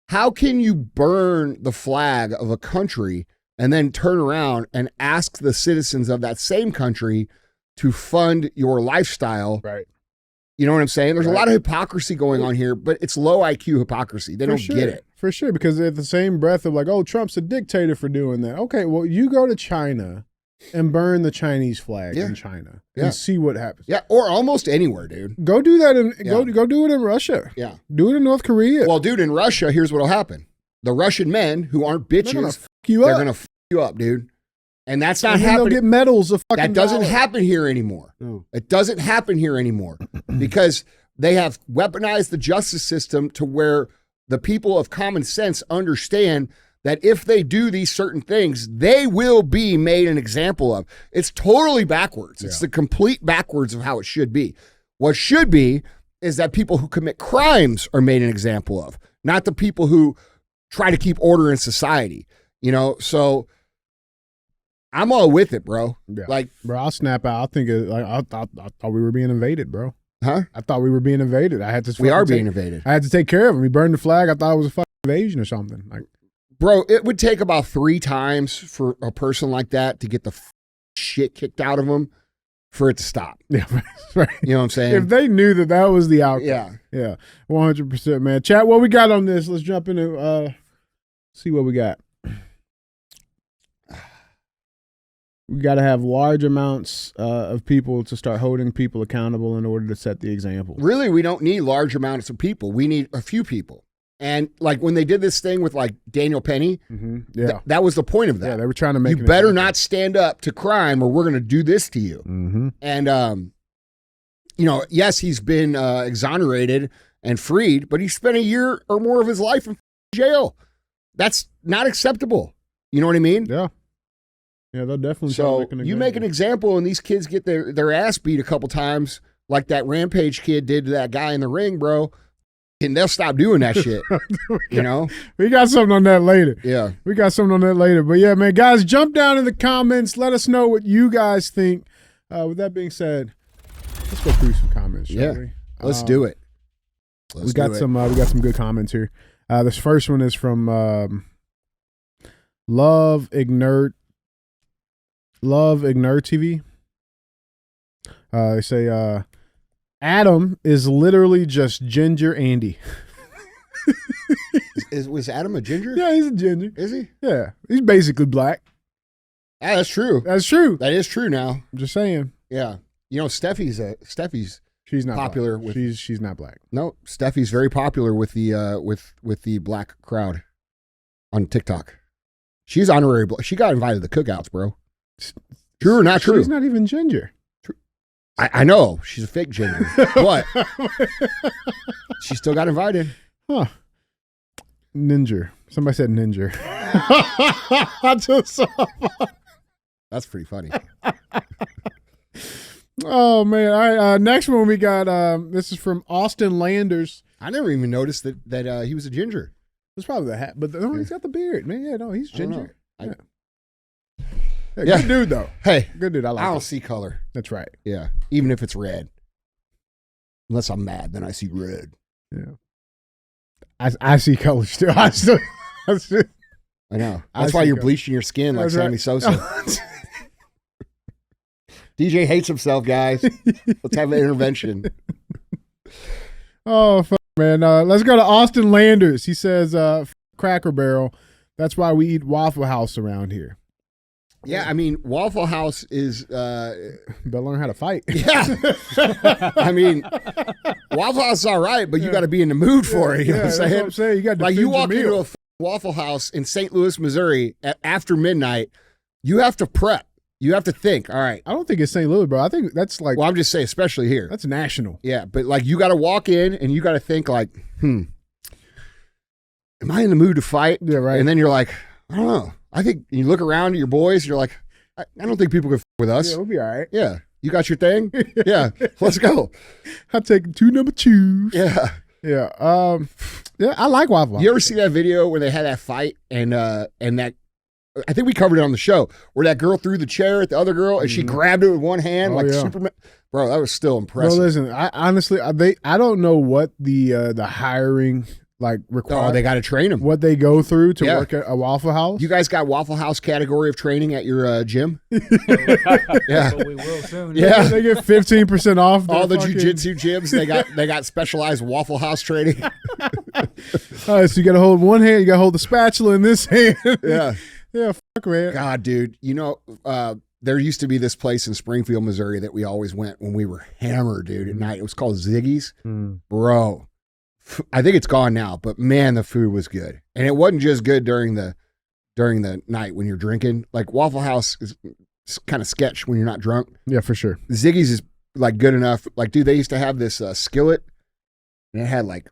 how can you burn the flag of a country and then turn around and ask the citizens of that same country to fund your lifestyle? Right. You know what I'm saying? There's a lot of hypocrisy going on here, but it's low IQ hypocrisy. They don't get it. For sure, because at the same breath of like, oh, Trump's a dictator for doing that. Okay, well, you go to China and burn the Chinese flag in China and see what happens. Yeah, or almost anywhere, dude. Go do that go do it in Russia. Yeah. Do it in North Korea. Well, dude, in Russia, here's what'll happen. The Russian men who aren't bitches, they're gonna fuck you up, dude. And that's not happening. They'll get medals of fucking That doesn't happen here anymore. No. It doesn't happen here anymore because they have weaponized the justice system to where the people of common sense understand that if they do these certain things, they will be made an example of. It's totally backwards. It's the complete backwards of how it should be. What should be is that people who commit crimes are made an example of, not the people who try to keep order in society. You know, so I'm all with it, bro. Yeah. Like, bro, I'll snap out. I think I thought we were being invaded, bro. Huh? I thought we were being invaded. We are being invaded. I had to take care of them. We burned the flag. I thought it was a fucking invasion or something. Like, bro, it would take about 3 times for a person like that to get the shit kicked out of them for it to stop. Yeah, right. You know what I'm saying? If they knew that was the outcome. Yeah. 100%, man. Chat, what we got on this? Let's jump into see what we got. We got to have large amounts of people to start holding people accountable in order to set the example. Really, we don't need large amounts of people. We need a few people. And like when they did this thing with like Daniel Penny, that was the point of that. Yeah, they were trying to make you better not stand up to crime or we're going to do this to you. Mm-hmm. And, you know, yes, he's been exonerated and freed, but he spent a year or more of his life in jail. That's not acceptable. You know what I mean? Yeah. Yeah, they'll definitely. So you make an example, and these kids get their ass beat a couple times, like that Rampage kid did to that guy in the ring, bro. And they'll stop doing that shit. You know, we got something on that later. Yeah, we got something on that later. But yeah, man, guys, jump down in the comments. Let us know what you guys think. With that being said, let's go through some comments. Shall we? Let's do it. We got some good comments here. This first one is from Love Ignert TV. They say Adam is literally just Ginger Andy. Was Adam a ginger? Yeah, he's a ginger. Is he? Yeah, he's basically black. Ah, that's true. That's true. That is true now. I'm just saying. Yeah, you know, Steffi's she's not popular black. with. She's not black. No, Steffi's very popular with the with the black crowd on TikTok. She's honorary black. She got invited to the cookouts, bro. True or not true? She's not even ginger. I know she's a fake ginger, but she still got invited. Huh? Ninja. Somebody said ninja. I just saw. That's pretty funny. Oh man! All right, next one we got. This is from Austin Landers. I never even noticed that he was a ginger. It's probably the hat, but he's got the beard, man. Yeah, no, he's ginger. Yeah. Good dude though. Hey, good dude. I like. I don't him. see color. That's right. Yeah, even if it's red. Unless I'm mad, then I see red. Yeah. I see colors too. I know. That's why you're bleaching your skin like Sammy Sosa. DJ hates himself, guys. Let's have an intervention. Oh, fuck, man. Let's go to Austin Landers. He says, Cracker Barrel. That's why we eat Waffle House around here. Yeah, I mean, Waffle House is... Better learn how to fight. Yeah. I mean, Waffle House is all right, but you got to be in the mood for it. You know what I'm saying? You got to like, you walk into a Waffle House in St. Louis, Missouri after midnight, you have to prep. You have to think, all right. I don't think it's St. Louis, bro. I think that's like... Well, I'm just saying, especially here. That's national. Yeah, but like you got to walk in and you got to think like, am I in the mood to fight? Yeah, right. And then you're like, I don't know. I think you look around at your boys, and you're like, I don't think people can with us. Yeah, we'll be all right. Yeah. You got your thing? Yeah. Let's go. I'll take 2 number 2s. Yeah. Yeah. Yeah, I like Waffle House. You ever see that video where they had that fight and that, I think we covered it on the show, where that girl threw the chair at the other girl and she grabbed it with one hand like Superman. Bro, that was still impressive. No, listen, I honestly, I don't know what the hiring like require. Oh, they got to train them. What they go through to work at a Waffle House. You guys got Waffle House category of training at your gym? Yeah, we will soon. Yeah, they get 15% off. All the jiu-jitsu gyms, they got specialized Waffle House training. All right, so you got to hold one hand, you got to hold the spatula in this hand. Yeah. Yeah, fuck, man. God, dude. You know, there used to be this place in Springfield, Missouri that we always went when we were hammered, dude, at night. It was called Ziggy's. Bro, I think it's gone now, but man, the food was good. And it wasn't just good during the night when you're drinking. Like Waffle House is kind of sketch when you're not drunk. Yeah, for sure. Ziggy's is like good enough. Like, dude, they used to have this skillet and it had like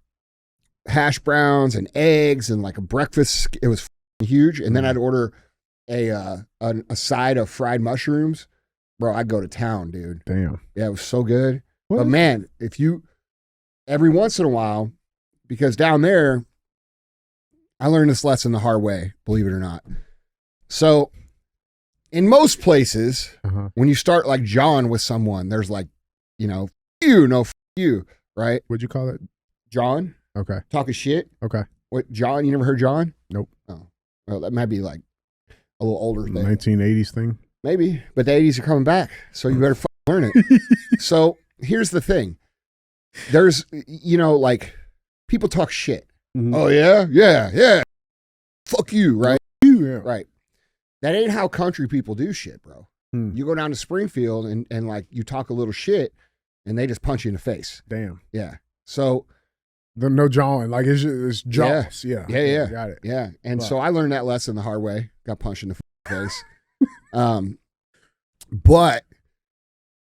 hash browns and eggs and like a breakfast. It was huge. And then I'd order a side of fried mushrooms. Bro, I'd go to town, dude. Damn. Yeah, it was so good. What? But man, if you every once in a while, because down there, I learned this lesson the hard way, believe it or not. So in most places, when you start like John with someone, there's like, you, right? What'd you call it? John? Okay. Talking shit? Okay. What, John? You never heard John? Nope. Oh. Well, that might be like a little older thing. 1980s thing. Maybe, but the 80s are coming back, so you better learn it. So here's the thing. There's, like, people talk shit. Mm-hmm. Oh, yeah? Yeah. Fuck you, right? Yeah. Right. That ain't how country people do shit, bro. You go down to Springfield and like, you talk a little shit, and they just punch you in the face. Damn. Yeah. So... No jawing. Like, it's jaws. Yeah. Got it. Yeah. And so I learned that lesson the hard way. Got punched in the face. But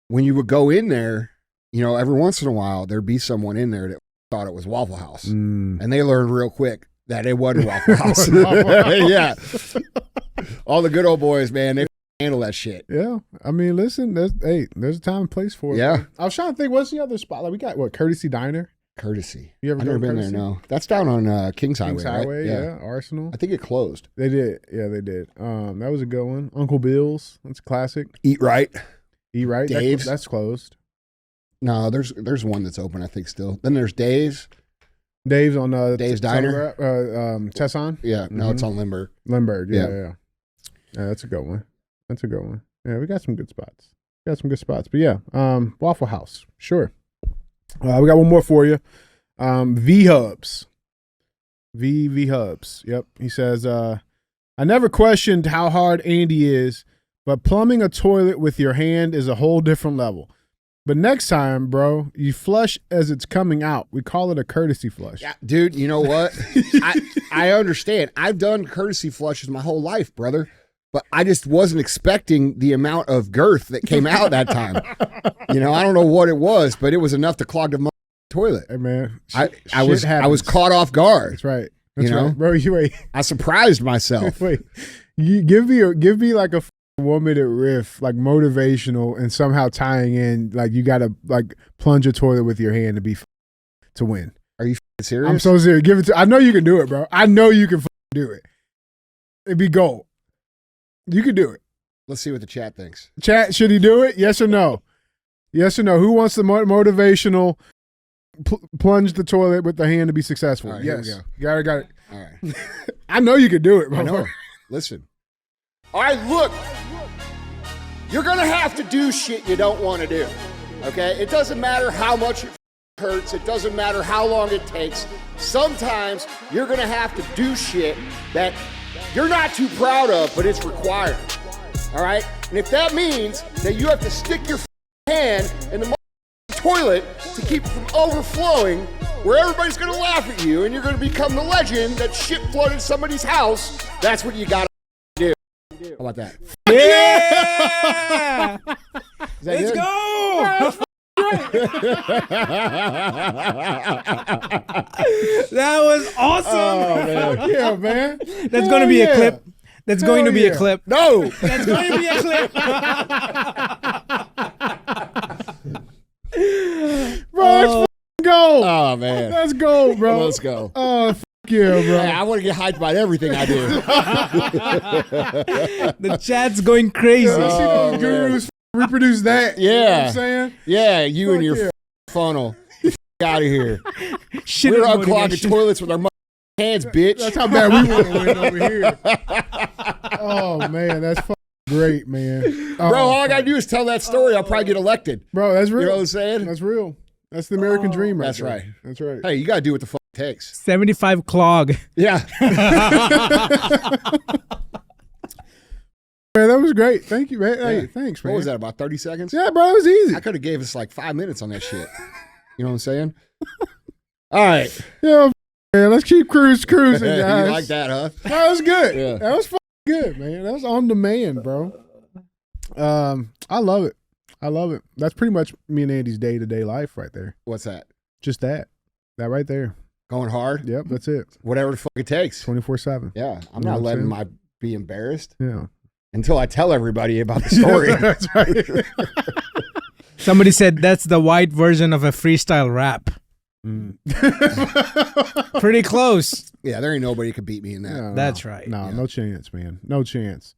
when you would go in there, every once in a while, there'd be someone in there that thought it was Waffle House. And they learned real quick that it wasn't Waffle House. Yeah. All the good old boys, man, they handle that shit. Yeah. I mean, listen, there's a time and place for it. Yeah. Man. I was trying to think, what's the other spot? Like, we got, Courtesy Diner? Courtesy. You ever I've never been Courtesy? there, no. That's down on Kings Highway, right? Yeah. Arsenal. I think it closed. They did. Yeah, they did. That was a good one. Uncle Bill's. That's classic. Eat Right. Eat Right. Dave's. That's closed. No, there's one that's open, I think, still. Then there's Dave's. Dave's on Dave's Diner. Tesson? Yeah. No, it's on Lindbergh. Lindbergh. Yeah. That's a good one. Yeah, we got some good spots. But yeah, Waffle House. Sure. We got one more for you. V-Hubs. V-Hubs. Yep. He says, I never questioned how hard Andy is, but plumbing a toilet with your hand is a whole different level. But next time, bro, you flush as it's coming out. We call it a courtesy flush. Yeah, dude, you know what? I understand. I've done courtesy flushes my whole life, brother. But I just wasn't expecting the amount of girth that came out that time. I don't know what it was, but it was enough to clog the toilet. Hey, man. I was caught off guard. That's right. That's you know, right. Bro, you wait. I surprised myself. Wait. You give me like a 1 minute riff, like motivational, and somehow tying in like you got to like plunge a toilet with your hand to win. Are you serious? I'm so serious. Give it to. I know you can do it, bro. I know you can do it. It'd be gold. You can do it. Let's see what the chat thinks. Chat, should he do it? Yes or no? Yes or no? Who wants the motivational plunge the toilet with the hand to be successful? All right, yes. here Got it. All right. I know you can do it, bro. I know. Listen. All right, look. You're going to have to do shit you don't want to do. Okay? It doesn't matter how much it hurts. It doesn't matter how long it takes. Sometimes you're going to have to do shit that you're not too proud of, but it's required. All right? And if that means that you have to stick your hand in the toilet to keep it from overflowing, where everybody's going to laugh at you and you're going to become the legend that shit flooded somebody's house, that's what you got to do. How about that? Yeah! Let's go! That was awesome. Oh, man. Yeah, man. That's going to be a clip. That's going to be a clip. No! That's going to be a clip. Bro, that's gold. Oh, man. That's gold, bro. Let's go. Oh, yeah, bro. Hey, I want to get hyped about everything I do. The chat's going crazy. Let's see those gurus reproduce that. You know what I'm saying? Yeah, you and your yeah. funnel. Out of here. Shit We're is unclogging motivation. toilets with our hands, bitch. That's how bad we want to win over here. Oh, man. That's great, man. Oh, Bro, all I got to do is tell that story. I'll probably get elected. Bro, that's real. You know what I'm saying? That's real. That's the American dream, right? That's there. right. That's right. Hey, you got to do what the fuck it takes. 75 clog. Yeah. Man, that was great. Thank you, man. Hey, Yeah. thanks, man. What was that, about 30 seconds? Yeah, bro, it was easy. I could have gave us like 5 minutes on that shit. You know what I'm saying? All right. Yeah, man, let's keep cruising, guys. You like that, huh? That was good. Yeah. That was good, man. That was on demand, bro. I love it. I love it. That's pretty much me and Andy's day-to-day life right there. What's that? Just that. That right there. Going hard? Yep, that's it. Whatever the fuck it takes. 24/7. Yeah. I'm You know not what I'm letting saying? be embarrassed Yeah. until I tell everybody about the story. That's right. Somebody said that's the white version of a freestyle rap. Pretty close. Yeah, there ain't nobody could beat me in that. No, That's right. No, Yeah. no chance, man. No chance.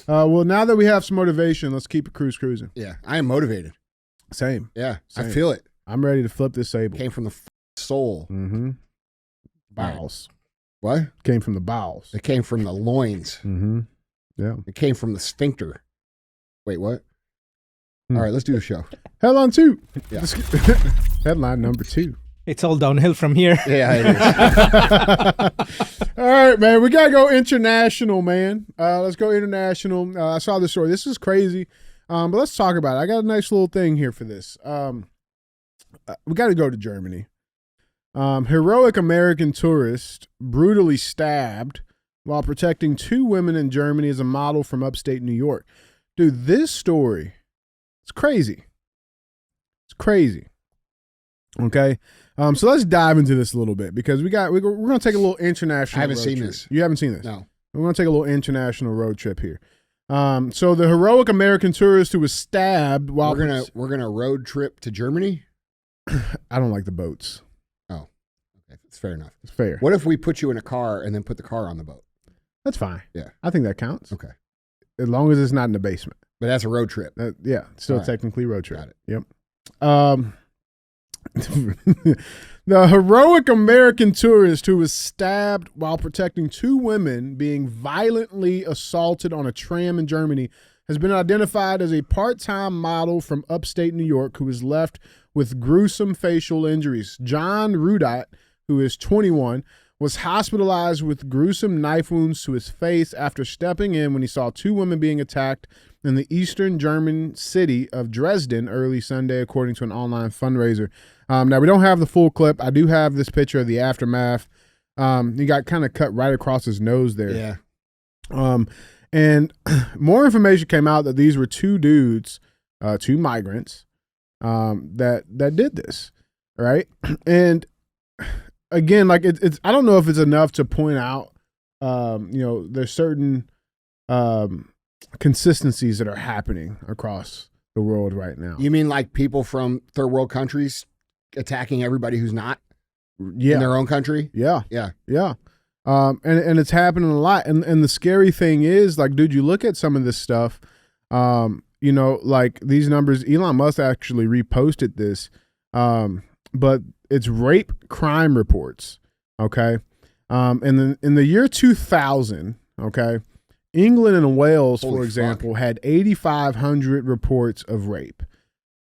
Well, now that we have some motivation, let's keep it cruising. Yeah, I am motivated. Same. Yeah, I Same. feel it. I'm ready to flip this table. Came from the soul. Mm-hmm. Bowels. What? Came from the bowels. It came from the loins. Mm-hmm. Yeah. It came from the sphincter. Wait, what? Hmm. All right, let's do the show. Headline 2. Yeah. Headline number 2. It's all downhill from here. Yeah, it is. All right, man. We got to go international, man. Let's go international. I saw this story. This is crazy. But let's talk about it. I got a nice little thing here for this. We got to go to Germany. Heroic American tourist brutally stabbed while protecting 2 women in Germany as a model from upstate New York. Dude, this story, it's crazy. It's crazy. Okay. So let's dive into this a little bit because we're going to take a little international I haven't road seen trip. this. You haven't seen this? No. We're going to take a little international road trip here. So the heroic American tourist who was stabbed while We're gonna road trip to Germany. I don't like the boats. Oh, okay, that's fair enough. It's fair. What if we put you in a car and then put the car on the boat? That's fine. Yeah. I think that counts. Okay, As long as it's not in the basement. but that's a road trip. Yeah, still All right. technically road trip. Got it. Yep. The heroic American tourist who was stabbed while protecting 2 women being violently assaulted on a tram in Germany has been identified as a part-time model from upstate New York who was left with gruesome facial injuries. John Rudot, who is 21, was hospitalized with gruesome knife wounds to his face after stepping in when he saw 2 women being attacked in the eastern German city of Dresden early Sunday, according to an online fundraiser. Now, we don't have the full clip. I do have this picture of the aftermath. He got kind of cut right across his nose there. Yeah. And more information came out that these were 2 dudes, 2 migrants, that did this, right? And again, like it's I don't know if it's enough to point out, there's certain consistencies that are happening across the world right now. You mean like people from third world countries attacking everybody who's not in Yeah. their own country? Yeah. Yeah. Yeah. And it's happening a lot. And the scary thing is, like, dude, you look at some of this stuff, like these numbers, Elon Musk actually reposted this, but it's rape crime reports. Okay. And then in the year 2000, okay, England and Wales, Holy for fuck. example, had 8,500 reports of rape.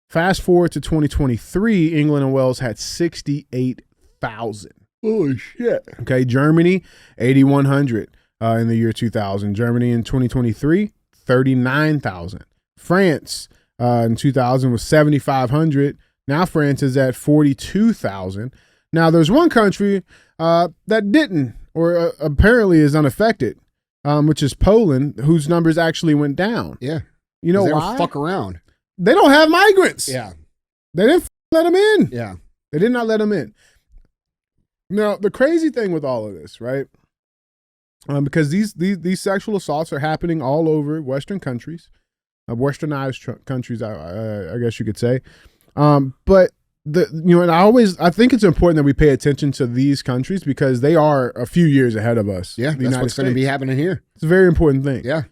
Fast forward to 2023, England and Wales had 68,000. Holy shit. Okay, Germany, 8,100 in the year 2000. Germany in 2023, 39,000. France in 2000 was 7,500. Now France is at 42,000. Now there's one country that didn't, or apparently is unaffected, which is Poland, whose numbers actually went down. Yeah. You know They why? don't fuck around. They don't have migrants. Yeah. They didn't let them in. Yeah. They did not let them in. Now, the crazy thing with all of this, right? Because these sexual assaults are happening all over Western countries, westernized countries, I guess you could say. But and I think it's important that we pay attention to these countries because they are a few years ahead of us. Yeah. That's what's going to be happening here. It's a very important thing. Yeah.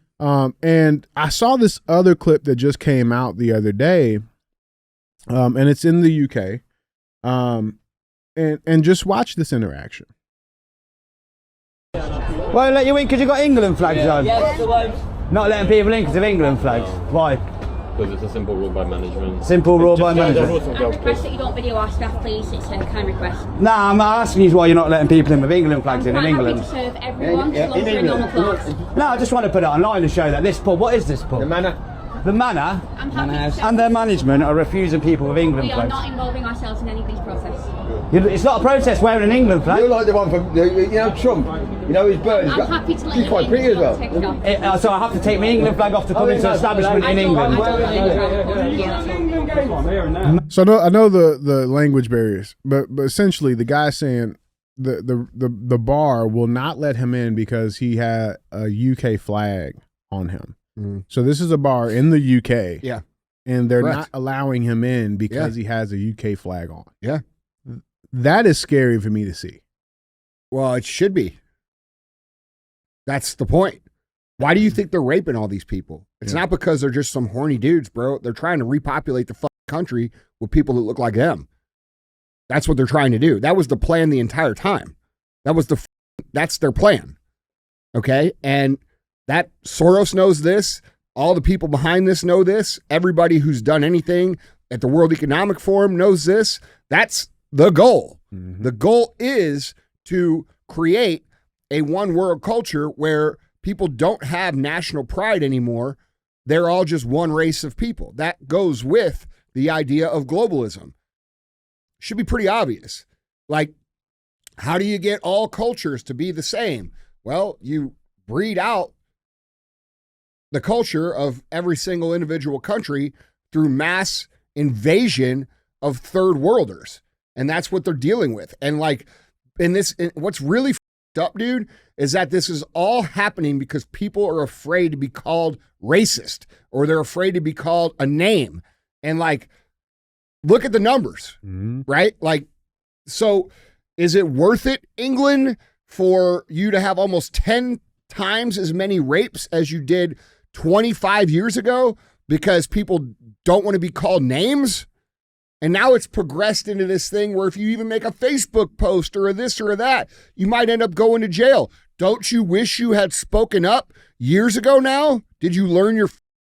And I saw this other clip that just came out the other day, and it's in the UK. And just watch this interaction. Well, I let you in because you got England flags on. Not letting people in because of England flags. Why? Because it's a simple rule by management. Simple rule by management. I request that you don't video our staff, please. It's a kind request. Nah, I'm asking you why you're not letting people in with England flags in England. I'm happy to serve everyone as long as they're in normal clothes. No, I just want to put it online to show that this pub, what is this pub? The manor. The manor I'm happy to serve. and their management are refusing people with England We are flags. not involving ourselves in any of these processes. It's not a protest wearing an England flag. You're like the one from, Trump. You know, his bird. I'm happy to let He's you quite in. pretty as well. Take it off. So I have to take my England flag off to come into an establishment in England. So I know the language barriers, but essentially the guy's saying the bar will not let him in because he had a UK flag on him. Mm-hmm. So this is a bar in the UK. Yeah. And they're Correct. not allowing him in because he has a UK flag on. Yeah. That is scary for me to see. Well, it should be. That's the point. Why do you think they're raping all these people? It's not because they're just some horny dudes, bro. They're trying to repopulate the fucking country with people that look like them. That's what they're trying to do. That was the plan the entire time. That's their plan. Okay? And that Soros knows this. All the people behind this know this. Everybody who's done anything at the World Economic Forum knows this. That's the goal. Mm-hmm. The goal is to create a one world culture where people don't have national pride anymore. They're all just one race of people. That goes with the idea of globalism. Should be pretty obvious. Like, how do you get all cultures to be the same? Well, you breed out the culture of every single individual country through mass invasion of third worlders. And that's what they're dealing with. And like what's really f***ed up, dude, is that this is all happening because people are afraid to be called racist or they're afraid to be called a name. And like, look at the numbers, right? Like, so is it worth it, England, for you to have almost 10 times as many rapes as you did 25 years ago because people don't want to be called names? And now it's progressed into this thing where if you even make a Facebook post or a this or a that, you might end up going to jail. Don't you wish you had spoken up years ago now? Did you learn your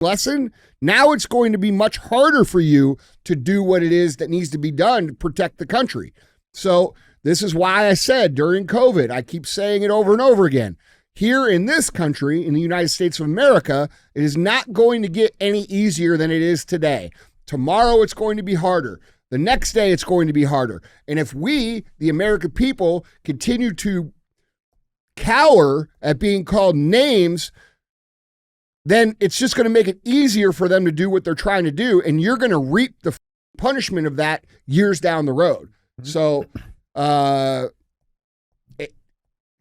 lesson? Now it's going to be much harder for you to do what it is that needs to be done to protect the country. So this is why I said during COVID, I keep saying it over and over again. Here in this country, in the United States of America, it is not going to get any easier than it is today. Tomorrow, it's going to be harder. The next day, it's going to be harder. And if we, the American people, continue to cower at being called names, then it's just going to make it easier for them to do what they're trying to do. And you're going to reap the punishment of that years down the road. So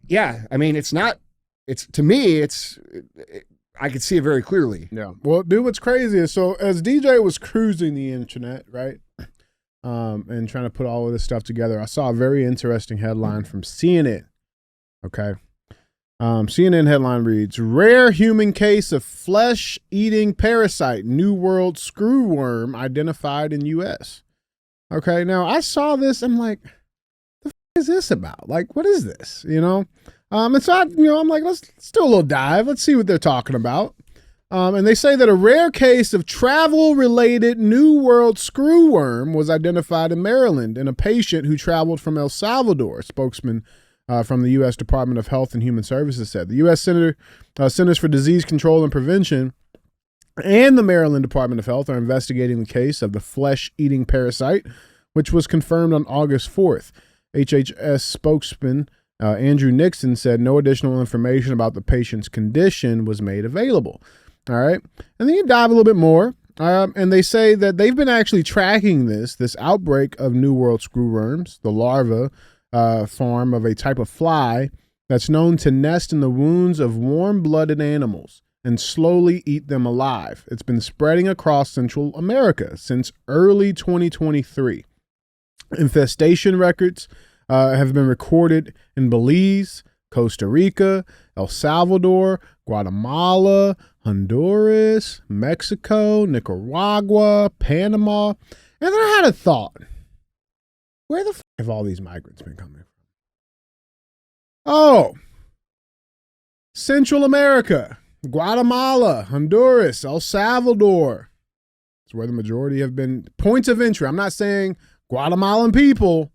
Yeah, I mean, it's not. It's to me, I could see it very clearly. Yeah. Well, dude, what's crazy is so as DJ was cruising the internet, right, and trying to put all of this stuff together, I saw a very interesting headline from CNN. Okay. CNN headline reads: Rare human case of flesh-eating parasite, New World screwworm identified in U.S. Okay. Now I saw this. I'm like, the f- is this about? Like, what is this? You know. It's not, I'm like, let's do a little dive. Let's see what they're talking about. And they say that a rare case of travel-related New World screwworm was identified in Maryland in a patient who traveled from El Salvador. A spokesman from the U.S. Department of Health and Human Services said. The U.S. Centers for Disease Control and Prevention and the Maryland Department of Health are investigating the case of the flesh-eating parasite, which was confirmed on August 4th. HHS spokesman Andrew Nixon said no additional information about the patient's condition was made available. All right. And then you dive a little bit more. And they say that they've been actually tracking this outbreak of New World screwworms, the larva form of a type of fly that's known to nest in the wounds of warm-blooded animals and slowly eat them alive. It's been spreading across Central America since early 2023. Infestation records have been recorded in Belize, Costa Rica, El Salvador, Guatemala, Honduras, Mexico, Nicaragua, Panama. And then I had a thought. Where the f have all these migrants been coming from? Oh, Central America, Guatemala, Honduras, El Salvador. It's where the majority have been points of entry. I'm not saying Guatemalan people.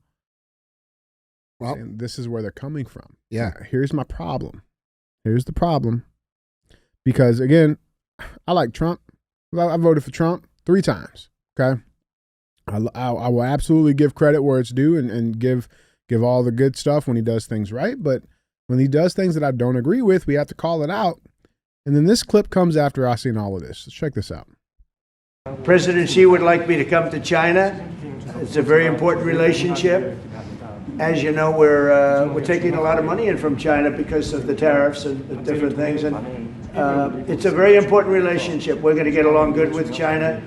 Well, this is where they're coming from. Yeah. Now, here's my problem. Here's the problem. Because, again, I like Trump. I voted for Trump 3 times. Okay. I will absolutely give credit where it's due and give all the good stuff when he does things right. But when he does things that I don't agree with, we have to call it out. And then this clip comes after I've seen all of this. Let's check this out. President Xi would like me to come to China. It's a very important relationship. As you know, we're taking a lot of money in from China because of the tariffs and different things, and it's a very important relationship. We're going to get along good with China.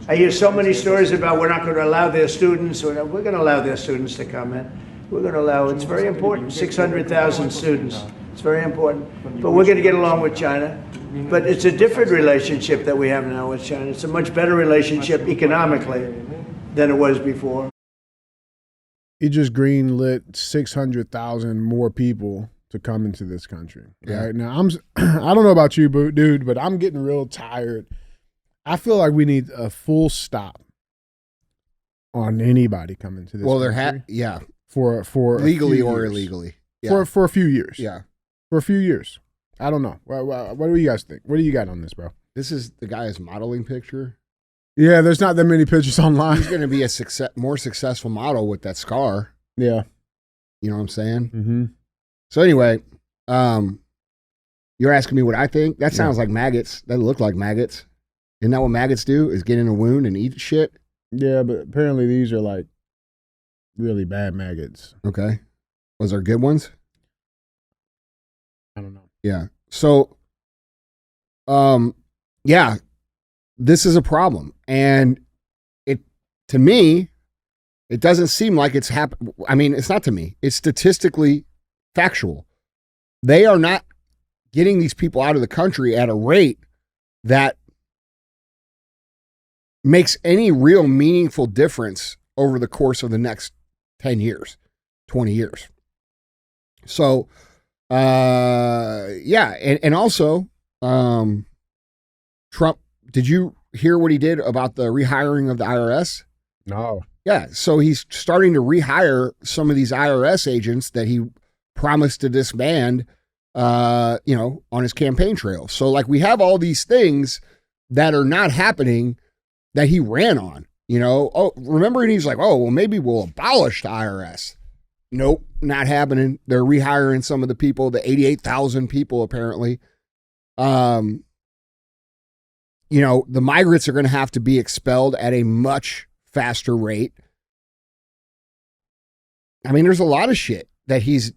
I hear so many stories about we're not going to allow their students, or we're going to allow their students to come in. We're going to allow, it's very important, 600,000 students. It's very important. But we're going to get along with China. But it's a different relationship that we have now with China. It's a much better relationship economically than it was before. He just greenlit 600,000 more people to come into this country. Yeah. Right now, I don't know about you, dude, but I'm getting real tired. I feel like we need a full stop on anybody coming to this. Well, country. yeah, for legally or illegally. Yeah. For a few years. Yeah, for a few years. I don't know. What do you guys think? What do you got on this, bro? This is the guy's modeling picture. Yeah, there's not that many pictures online. He's going to be a more successful model with that scar. Yeah. You know what I'm saying? Mm-hmm. So anyway, you're asking me what I think? That sounds like maggots. That look like maggots. Isn't that what maggots do? Is get in a wound and eat shit? Yeah, but apparently these are like really bad maggots. Okay. Was there good ones? I don't know. Yeah. So, yeah, this is a problem. And to me, it doesn't seem like it's happened. I mean, it's not to me. It's statistically factual. They are not getting these people out of the country at a rate that makes any real meaningful difference over the course of the next 10 years, 20 years. So, yeah. And also, Trump, did you hear what he did about the rehiring of the IRS? No. Yeah. So he's starting to rehire some of these IRS agents that he promised to disband, on his campaign trail. So like we have all these things that are not happening that he ran on, Oh, remember? And he's like, oh, well, maybe we'll abolish the IRS. Nope, not happening. They're rehiring some of the people, the 88,000 people apparently. The migrants are going to have to be expelled at a much faster rate. I mean, there's a lot of shit that he's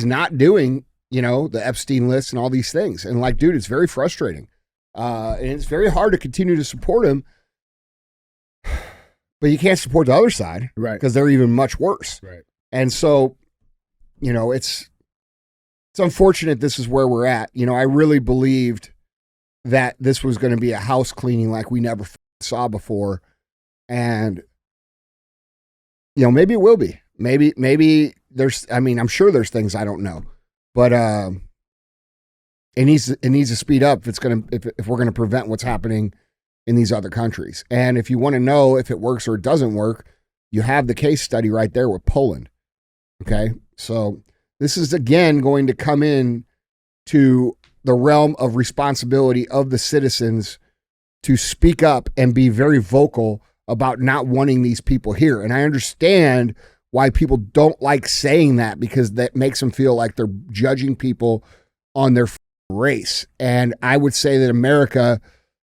not doing, the Epstein list and all these things. And like, dude, it's very frustrating. And it's very hard to continue to support him. But you can't support the other side. Right. Because they're even much worse. Right. And so, it's unfortunate this is where we're at. I really believed that this was going to be a house cleaning like we never saw before. And, maybe it will be. Maybe there's, I'm sure there's things I don't know. But it needs to speed up if we're gonna prevent what's happening in these other countries. And if you want to know if it works or it doesn't work, you have the case study right there with Poland. Okay, so this is again going to come in to the realm of responsibility of the citizens to speak up and be very vocal about not wanting these people here. And I understand why people don't like saying that, because that makes them feel like they're judging people on their race. And I would say that America,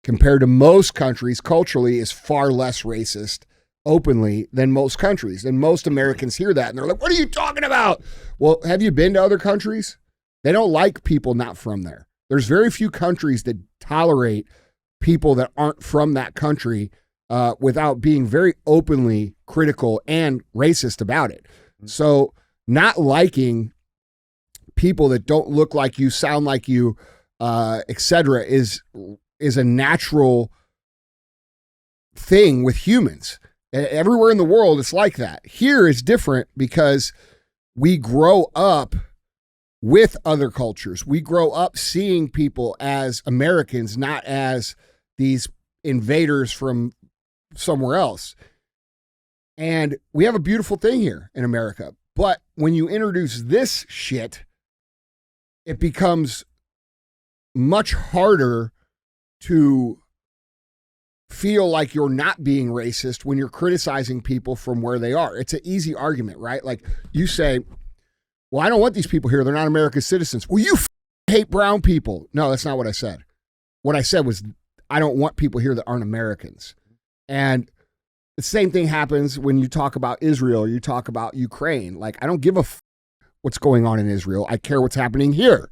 compared to most countries culturally, is far less racist openly than most countries. And most Americans hear that and they're like, what are you talking about? Well, have you been to other countries? They don't like people not from there. There's very few countries that tolerate people that aren't from that country without being very openly critical and racist about it. So not liking people that don't look like you, sound like you, etc., is a natural thing with humans. Everywhere in the world, it's like that. Here is different because we grow up with other cultures. We grow up seeing people as Americans, not as these invaders from somewhere else. And we have a beautiful thing here in America. But when you introduce this shit, it becomes much harder to feel like you're not being racist when you're criticizing people from where they are. It's an easy argument, right? Like you say, well, I don't want these people here. They're not American citizens. Well, you hate brown people. No, that's not what I said. What I said was, I don't want people here that aren't Americans. And the same thing happens when you talk about Israel, or you talk about Ukraine. Like, I don't give a what's going on in Israel. I care what's happening here.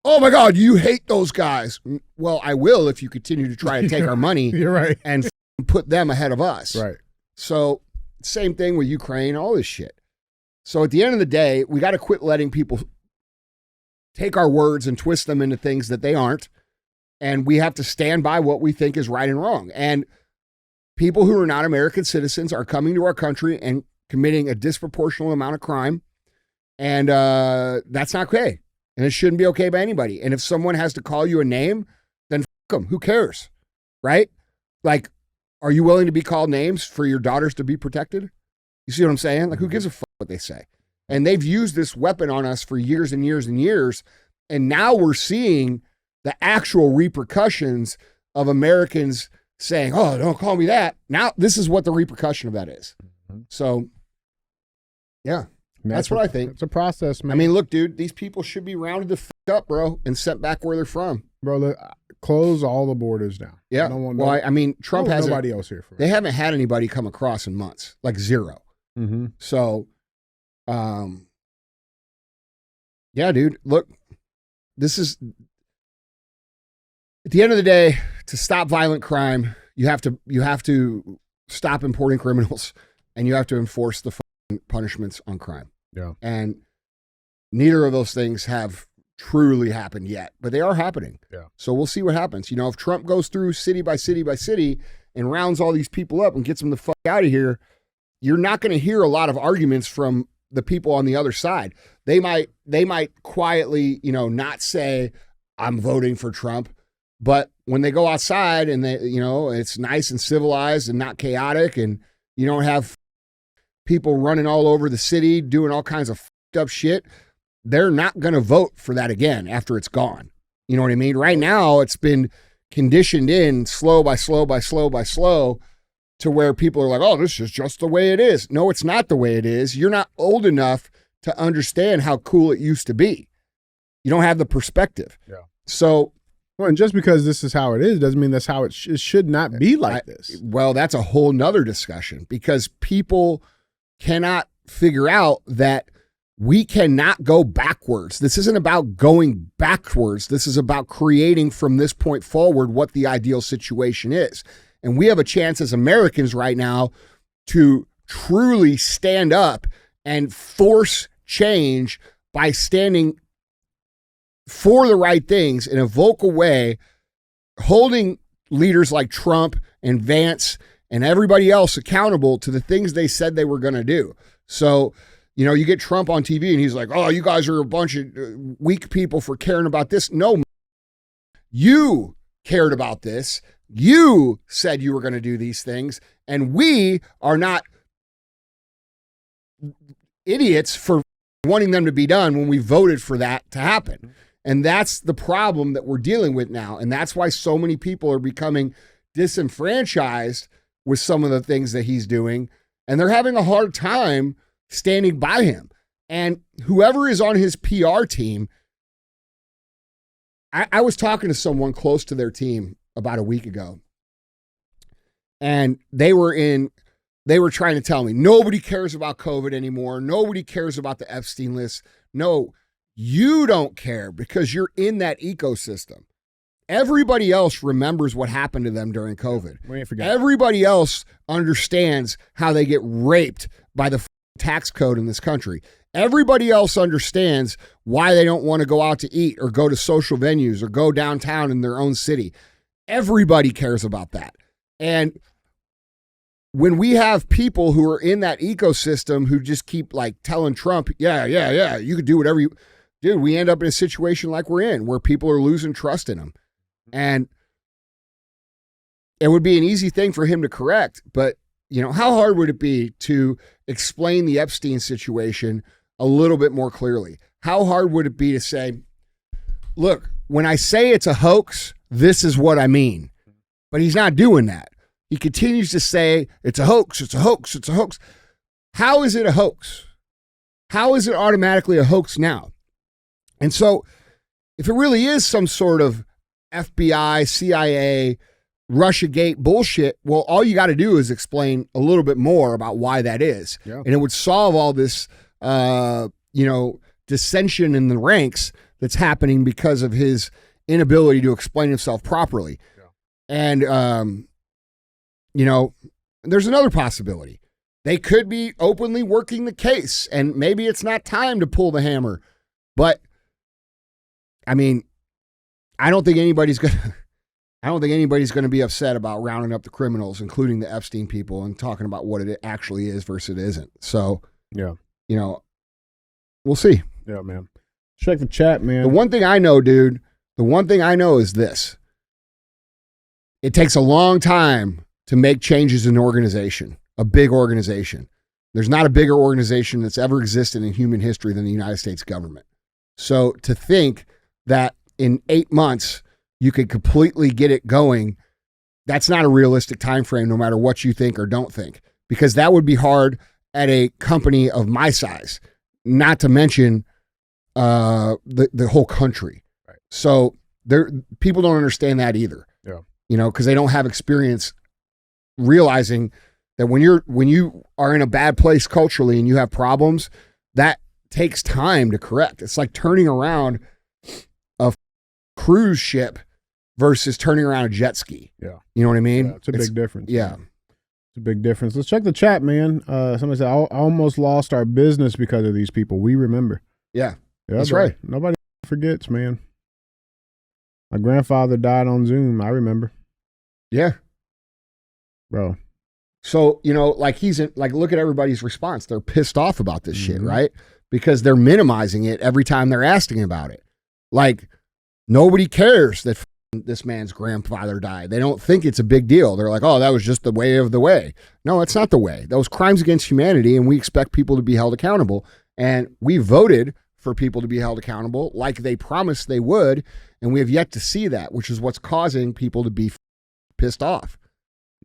Oh my God, you hate those guys. Well, I will if you continue to try to take our money. You're right. And put them ahead of us. Right. So same thing with Ukraine, all this shit. So at the end of the day, we got to quit letting people take our words and twist them into things that they aren't. And we have to stand by what we think is right and wrong. And people who are not American citizens are coming to our country and committing a disproportionate amount of crime. And that's not okay. And it shouldn't be okay by anybody. And if someone has to call you a name, then fuck them. Who cares? Right? Like, are you willing to be called names for your daughters to be protected? You see what I'm saying? Like, who gives a fuck what they say? And they've used this weapon on us for years and years and years. And now we're seeing the actual repercussions of Americans saying, oh, don't call me that. Now, this is what the repercussion of that is. So, yeah. That's what I think. It's a process, man. I mean, look, dude, these people should be rounded the fuck up, bro, and sent back where they're from. Bro, look, close all the borders down. Yeah. I mean, Trump has nobody else here for it. They haven't had anybody come across in months, like zero. Mm-hmm. So, yeah, dude, look, this is, at the end of the day, to stop violent crime, you have to stop importing criminals, and you have to enforce the punishments on crime. Yeah. And neither of those things have truly happened yet, but they are happening. Yeah. So we'll see what happens. You know, if Trump goes through city by city by city and rounds all these people up and gets them the fuck out of here, you're not going to hear a lot of arguments from the people on the other side. They might quietly, not say, I'm voting for Trump, but when they go outside and they, it's nice and civilized and not chaotic, and you don't have people running all over the city doing all kinds of fucked up shit, they're not going to vote for that again after it's gone. You know what I mean? Right now, it's been conditioned in slow by slow to where people are like, oh, this is just the way it is. No, it's not the way it is. You're not old enough to understand how cool it used to be. You don't have the perspective. Yeah. So, well, and just because this is how it is doesn't mean that's how it should not be like this. Well, that's a whole nother discussion, because people cannot figure out that we cannot go backwards. This isn't about going backwards. This is about creating from this point forward what the ideal situation is. And we have a chance as Americans right now to truly stand up and force change by standing for the right things in a vocal way, holding leaders like Trump and Vance and everybody else accountable to the things they said they were going to do. So, you know, you get Trump on TV and he's like, oh, you guys are a bunch of weak people for caring about this. No, you cared about this. You said you were going to do these things. And we are not idiots for wanting them to be done when we voted for that to happen. And that's the problem that we're dealing with now. And that's why so many people are becoming disenfranchised with some of the things that he's doing. And they're having a hard time standing by him. And whoever is on his PR team, I was talking to someone close to their team about a week ago. And they were trying to tell me, nobody cares about COVID anymore. Nobody cares about the Epstein list. No, you don't care because you're in that ecosystem. Everybody else remembers what happened to them during COVID. We ain't forgot. Everybody else understands how they get raped by the tax code in this country. Everybody else understands why they don't want to go out to eat or go to social venues or go downtown in their own city. Everybody cares about that. And when we have people who are in that ecosystem who just keep like telling Trump, yeah, you could do whatever you, dude, we end up in a situation like we're in where people are losing trust in him. And it would be an easy thing for him to correct, but you know, how hard would it be to explain the Epstein situation a little bit more clearly? How hard would it be to say, look, when I say it's a hoax, this is what I mean. But he's not doing that. He continues to say it's a hoax, it's a hoax, it's a hoax. How is it a hoax? How is it automatically a hoax now? And so if it really is some sort of FBI, CIA, Russiagate bullshit, well, all you got to do is explain a little bit more about why that is. Yeah. And it would solve all this, dissension in the ranks that's happening because of his inability to explain himself properly. Yeah. And, there's another possibility. They could be openly working the case, and maybe it's not time to pull the hammer. But, I mean, I don't think anybody's going to be upset about rounding up the criminals, including the Epstein people, and talking about what it actually is versus it isn't. So, yeah, we'll see. Yeah, man. Check the chat, man. The one thing I know, dude, is this. It takes a long time to make changes in an organization, a big organization. There's not a bigger organization that's ever existed in human history than the United States government. So to think that in 8 months, you could completely get it going, that's not a realistic time frame, no matter what you think or don't think, because that would be hard at a company of my size, not to mention the whole country. Right. So people don't understand that either. Yeah. Because they don't have experience realizing that when you are in a bad place culturally and you have problems, that takes time to correct. It's like turning around a cruise ship versus turning around a jet ski. Yeah. You know what I mean? Yeah, it's a big difference. Yeah. Man. It's a big difference. Let's check the chat, man. Somebody said, I almost lost our business because of these people. We remember. Yeah. That's bro. right. Nobody forgets, man. My grandfather died on Zoom. I remember. Yeah. Bro. So, look at everybody's response. They're pissed off about this shit, right? Because they're minimizing it every time they're asking about it. Like, nobody cares that this man's grandfather died. They don't think it's a big deal. They're like, oh, that was just the way of the way. No, it's not the way. Those crimes against humanity, and we expect people to be held accountable. And we voted for people to be held accountable like they promised they would, and we have yet to see that, which is what's causing people to be pissed off.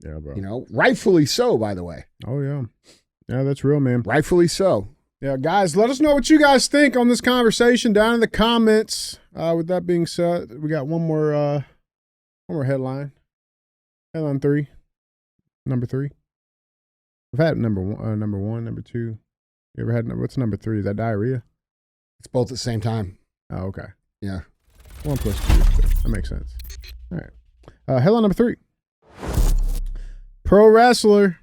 Yeah, bro. Rightfully so, by the way. Oh, yeah. Yeah, that's real, man. Rightfully so. Yeah, guys, let us know what you guys think on this conversation down in the comments. With that being said, we got one more headline. Headline 3. Number 3. We've had number one, number 2. You ever had what's number 3? Is that diarrhea? It's both at the same time. Oh, okay. Yeah. 1 + 2 is 2. That makes sense. All right. Headline number 3. Pro wrestler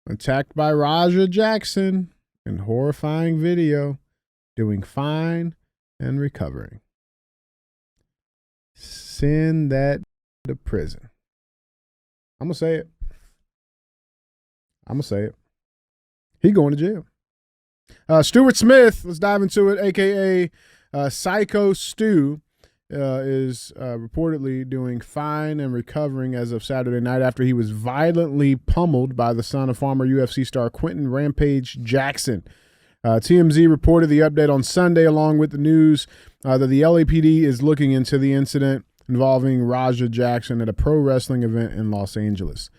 attacked by Raja Jackson in horrifying video, doing fine and recovering. Send that to prison. I'm going to say it. He going to jail. Stuart Smith, let's dive into it, a.k.a. Psycho Stu, is reportedly doing fine and recovering as of Saturday night after he was violently pummeled by the son of former UFC star Quentin Rampage Jackson. TMZ reported the update on Sunday along with the news that the LAPD is looking into the incident involving Raja Jackson at a pro wrestling event in Los Angeles.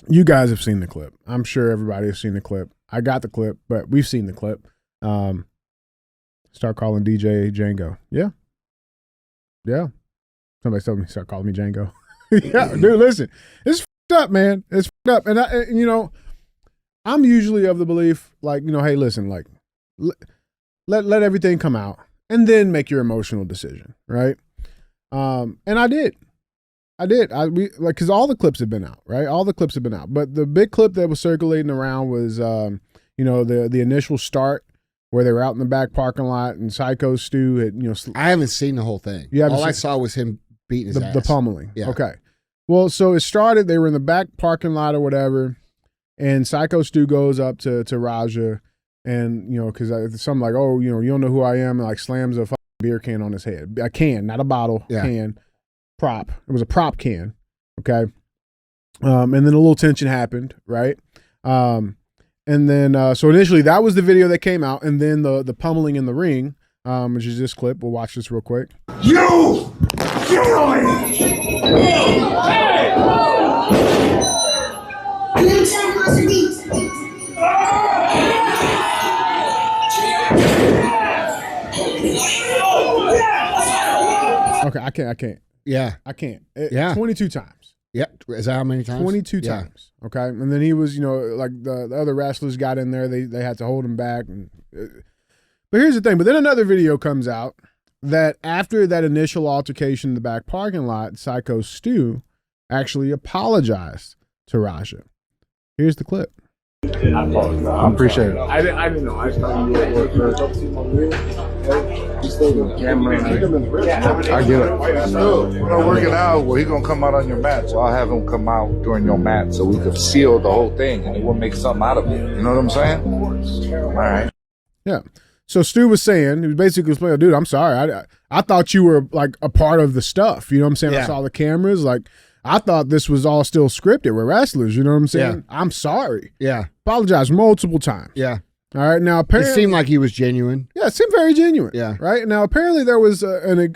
You guys have seen the clip. I'm sure everybody has seen the clip. I got the clip, but we've seen the clip. Start calling DJ Django. Yeah. Somebody told me start calling me Django. Yeah, dude, listen. It's fucked up, man. It's fucked up. And you know, I'm usually of the belief, like, you know, hey, listen, like, let everything come out and then make your emotional decision, right? And I did. Because all the clips have been out, right? All the clips have been out. But the big clip that was circulating around was, you know, the initial start where they were out in the back parking lot and Psycho Stu had, you know. I haven't seen the whole thing. All I saw was him beating his ass. The pummeling. Yeah. Okay. Well, so it started, they were in the back parking lot or whatever, and Psycho Stu goes up to Raja and, you know, because something like, oh, you know, you don't know who I am, and like slams a fucking beer can on his head. A can, not a bottle, can. Prop. It was a prop can. Okay. And then a little tension happened, right? And then, so initially that was the video that came out, and then the pummeling in the ring, which is this clip. We'll watch this real quick. You kill me! Okay, I can't. Yeah. I can't. 22 times. Yeah. Is that how many times? 22 times. Okay. And then he was, you know, like the other wrestlers got in there. They had to hold him back. But here's the thing. But then another video comes out that after that initial altercation in the back parking lot, Psycho Stu actually apologized to Raja. Here's the clip. I appreciate it. I didn't know. I thought you were I get it. We're gonna work it out. Well, he's gonna come out on your mat, so I'll have him come out during your mat, so we could seal the whole thing, and we'll make something out of it. You know what I'm saying? All right. Yeah. So Stu was saying, he was basically explaining, dude, I'm sorry. I thought you were like a part of the stuff. You know what I'm saying? I saw the cameras. Like, I thought this was all still scripted. We're wrestlers. You know what I'm saying? Yeah. I'm sorry. Yeah. Apologized multiple times. Yeah. All right. Now, apparently, it seemed like he was genuine. Yeah, it seemed very genuine. Yeah. Right. Now, apparently, there was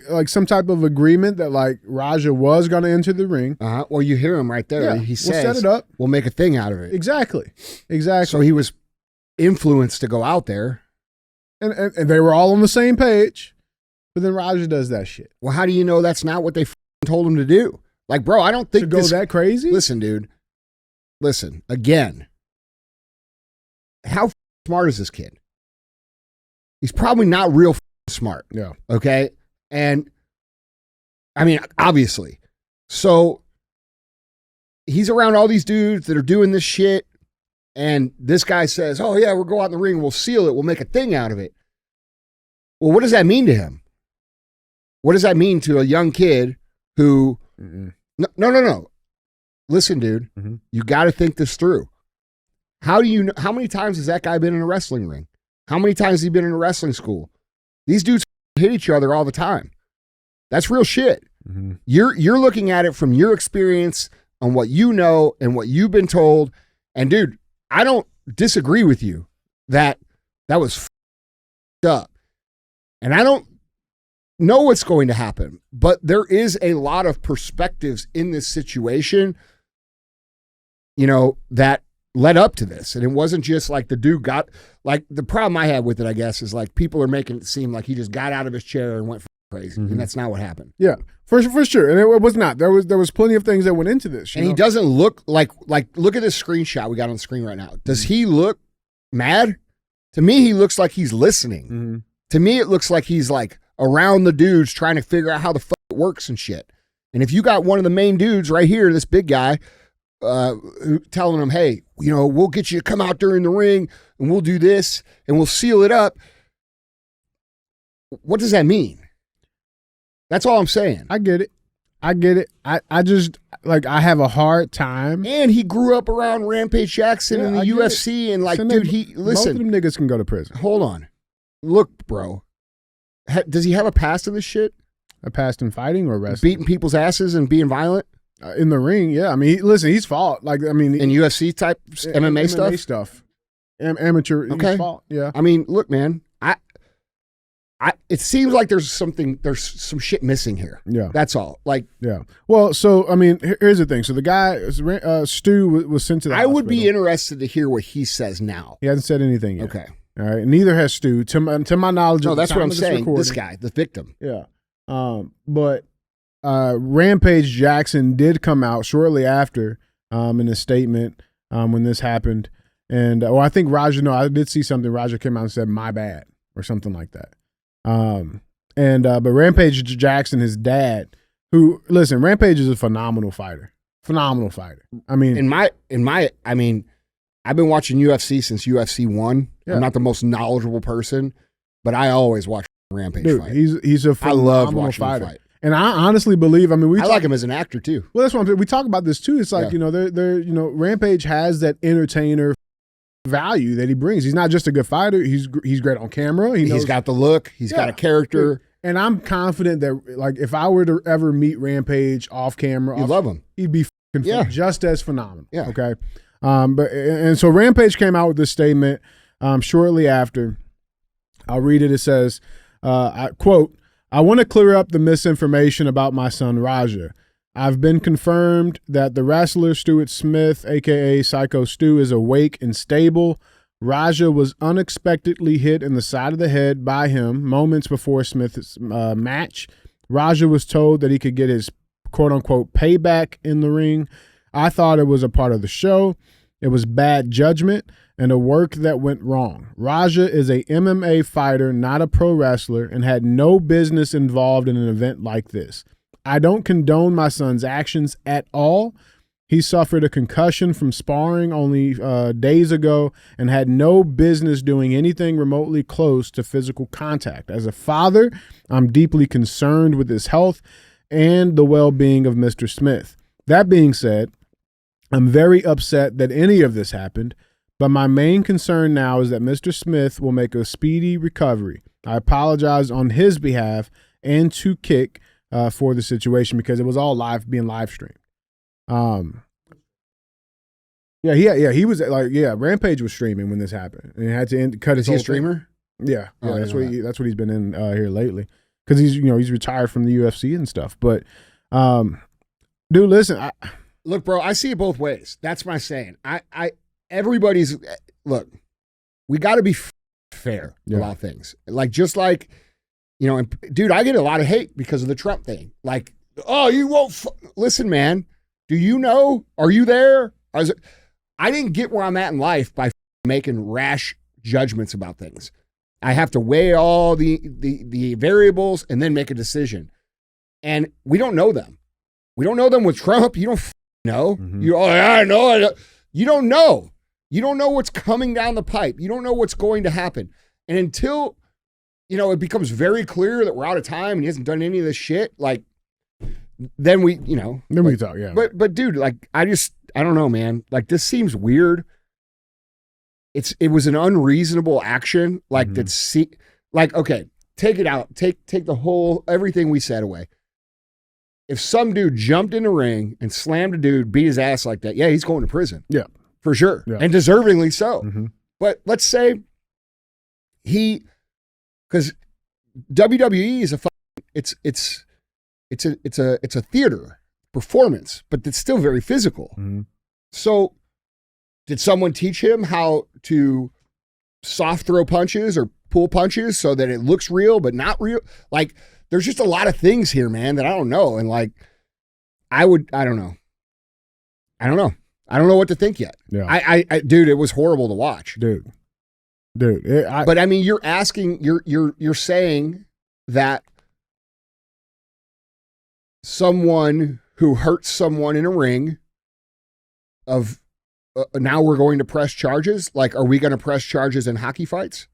like some type of agreement that like Raja was going to enter the ring. Well, you hear him right there. Yeah. He says, "We'll set it up. We'll make a thing out of it." Exactly. So he was influenced to go out there, and they were all on the same page. But then Raja does that shit. Well, how do you know that's not what they told him to do? Like, bro, I don't think to go that crazy. Listen, dude. Listen, again. How smart is this kid? He's probably not real smart. Yeah. Okay? And, I mean, obviously. So, he's around all these dudes that are doing this shit, and this guy says, oh, yeah, we'll go out in the ring, we'll seal it, we'll make a thing out of it. Well, what does that mean to him? What does that mean to a young kid who... No. Listen, dude, you got to think this through. How do you know? How many times has that guy been in a wrestling ring? How many times has he been in a wrestling school? These dudes hit each other all the time. That's real shit. You're looking at it from your experience on what you know and what you've been told. And dude, I don't disagree with you that was up. And I don't know what's going to happen, but there is a lot of perspectives in this situation, you know, that led up to this. And it wasn't just like the dude got, like, the problem I had with it, I guess, is like people are making it seem like he just got out of his chair and went crazy. And that's not what happened. Yeah, for sure. And it was not. There was plenty of things that went into this. And he doesn't look like look at this screenshot we got on the screen right now. Does he look mad. To me, he looks like he's listening. Mm-hmm. To me, it looks like he's like around the dudes trying to figure out how the fuck it works and shit. And if you got one of the main dudes right here, this big guy, telling him, hey, we'll get you to come out during the ring and we'll do this and we'll seal it up. What does that mean? That's all I'm saying. I get it. I just, like, I have a hard time. And he grew up around Rampage Jackson in the UFC. And like, dude, listen. Most of them niggas can go to prison. Hold on. Look, bro. Does he have a past of this shit? A past in fighting or wrestling? Beating people's asses and being violent? In the ring, yeah. I mean, he's fought. Like, I mean, in UFC type MMA stuff? Amateur, okay. He's fought, yeah. I mean, look, man, it seems like there's some shit missing here. Yeah. That's all. Like, yeah. Well, so, I mean, here's the thing. So the guy, Stu, was sent to the hospital. would be interested to hear what he says now. He hasn't said anything yet. Okay. All right. Neither has Stu. To my knowledge. No, that's what I'm saying. This guy, the victim. Yeah. But Rampage Jackson did come out shortly after in a statement when this happened. And, I think Raja, no, I did see something. Raja came out and said, my bad, or something like that. But Rampage Jackson, his dad, who, listen, Rampage is a phenomenal fighter. I mean, I mean, I've been watching UFC since UFC 1. Yeah. I'm not the most knowledgeable person, but I always watch Rampage fight. He's a phenomenal I love watching fighter. him fight. And I honestly believe, I mean, I like him as an actor too. Well, that's what I'm saying. We talk about this too. It's like, Rampage has that entertainer value that he brings. He's not just a good fighter. He's great on camera. He's got the look. He's got a character. And I'm confident that, like, if I were to ever meet Rampage off camera, you'd love him. He'd be just as phenomenal. Yeah. Okay. And so Rampage came out with this statement shortly after. I'll read it. It says, I quote, "I want to clear up the misinformation about my son Raja. I've been confirmed that the wrestler Stuart Smith, a.k.a. Psycho Stu, is awake and stable. Raja was unexpectedly hit in the side of the head by him moments before Smith's match. Raja was told that he could get his quote-unquote payback in the ring. I thought it was a part of the show. It was bad judgment and a work that went wrong. Raja is a MMA fighter, not a pro wrestler, and had no business involved in an event like this. I don't condone my son's actions at all. He suffered a concussion from sparring only days ago and had no business doing anything remotely close to physical contact. As a father, I'm deeply concerned with his health and the well-being of Mr. Smith. That being said, I'm very upset that any of this happened, but my main concern now is that Mr. Smith will make a speedy recovery. I apologize on his behalf and to Kick for the situation because it was all being live streamed. He was like, Rampage was streaming when this happened, and he had to cut his. Is he a streamer? Yeah, that's what he's been in here lately because he's retired from the UFC and stuff. But, dude, listen, look, bro, I see it both ways. That's my saying. Everybody's look. We got to be fair about things. Like and dude, I get a lot of hate because of the Trump thing. Like, oh, you won't listen, man. Do you know? Are you there? I didn't get where I'm at in life by making rash judgments about things. I have to weigh all the variables and then make a decision. And we don't know them. We don't know them with Trump. You don't know. Mm-hmm. I know. You don't know. You don't know what's coming down the pipe. You don't know what's going to happen. And until, it becomes very clear that we're out of time and he hasn't done any of this shit, like, then we talk, yeah. But dude, like, I don't know, man. Like, this seems weird. It was an unreasonable action. Like, okay, take it out. Take the whole, everything we said away. If some dude jumped in the ring and slammed a dude, beat his ass like that, yeah, he's going to prison. Yeah. For sure. Yeah. And deservingly so. Mm-hmm. But let's say because WWE is it's a theater performance, but it's still very physical. Mm-hmm. So did someone teach him how to soft throw punches or pull punches so that it looks real but not real? Like, there's just a lot of things here, man, that I don't know. And like, I don't know. I don't know what to think yet. Yeah. I dude, it was horrible to watch. Dude. dude. But I mean, you're saying that someone who hurts someone in a ring of now we're going to press charges. Like, are we going to press charges in hockey fights?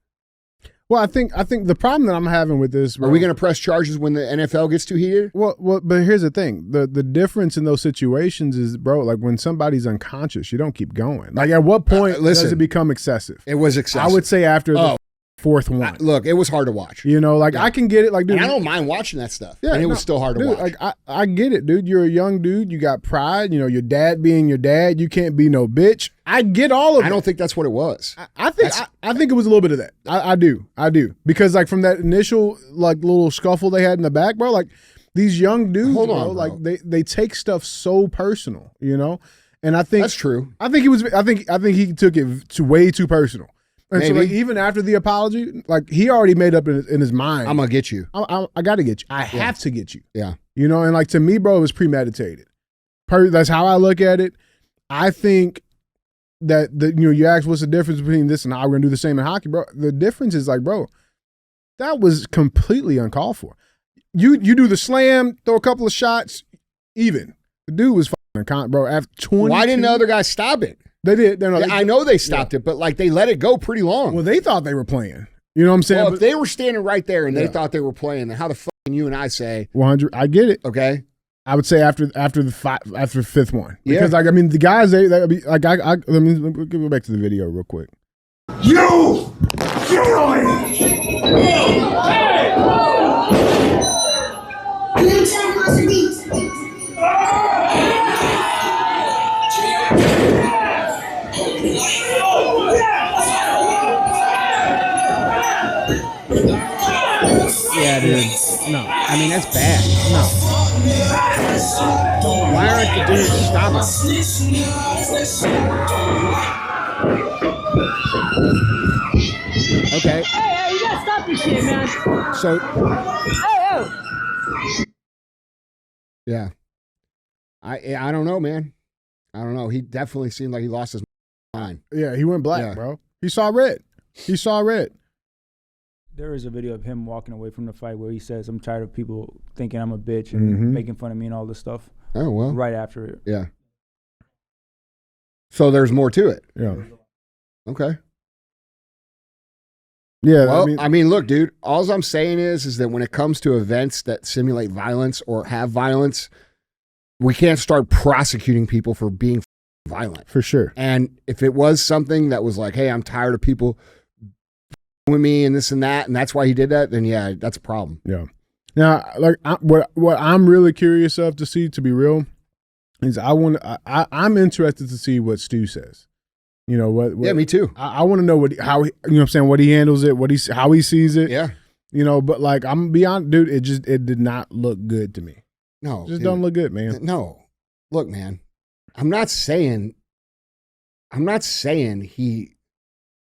Well, I think the problem that I'm having with this, bro, are we going to press charges when the NFL gets too heated? Well, but here's the thing: the difference in those situations is, bro, like when somebody's unconscious, you don't keep going. Like, at what point does it become excessive? It was excessive. I would say after the fourth one. Look, it was hard to watch. You know, like I can get it. Like, dude, and I don't mind watching that stuff. Yeah, and it was still hard to watch. Like I get it, dude. You're a young dude. You got pride. You know, your dad being your dad. You can't be no bitch. I get all of it. I don't think that's what it was. I think it was a little bit of that. I do because like from that initial like little scuffle they had in the back, bro. Like these young dudes, bro. Like they take stuff so personal, you know. And I think that's true. I think he took it way too personal. And Maybe. so, like, even after the apology, like he already made up in his mind, I'm gonna get you. I got to get you. I have to get you. Yeah. You know, and like to me, bro, it was premeditated. That's how I look at it. I think that you asked what's the difference between this and how we're gonna do the same in hockey, bro. The difference is like, bro, that was completely uncalled for. You do the slam, throw a couple of shots, even. The dude was fucking bro. After 20, why didn't the other guy stop it? They did. I know they stopped it, but like they let it go pretty long. Well, they thought they were playing. You know what I'm saying? Well, if they were standing right there and they thought they were playing, then how the fuck can you and I say 100? I get it. Okay. I would say after the fifth one, because like I mean the guys they let me go back to the video real quick. You kill me. Yeah, dude. No, I mean that's bad. No. Why aren't the dudes stopping? Okay. Hey, you gotta stop this shit, man. So. Hey. Yeah. I don't know, man. I don't know. He definitely seemed like he lost his mind. Yeah, he went black, bro. He saw red. There is a video of him walking away from the fight where he says, "I'm tired of people thinking I'm a bitch and making fun of me and all this stuff." Oh, well. Right after it. Yeah. So there's more to it. Yeah. Okay. Yeah. Well, I mean, look, dude, all I'm saying is that when it comes to events that simulate violence or have violence, we can't start prosecuting people for being violent. For sure. And if it was something that was like, hey, I'm tired of people with me and this and that, and that's why he did that, then yeah, that's a problem. Yeah. Now, like what I'm really curious of to see, to be real, is I'm interested to see what Stu says. You know what? Yeah, me too. I want to know how what he handles it, how he sees it. Yeah. You know, but like I'm beyond, dude. It did not look good to me. No, it just don't look good, man. No, look, man. I'm not saying he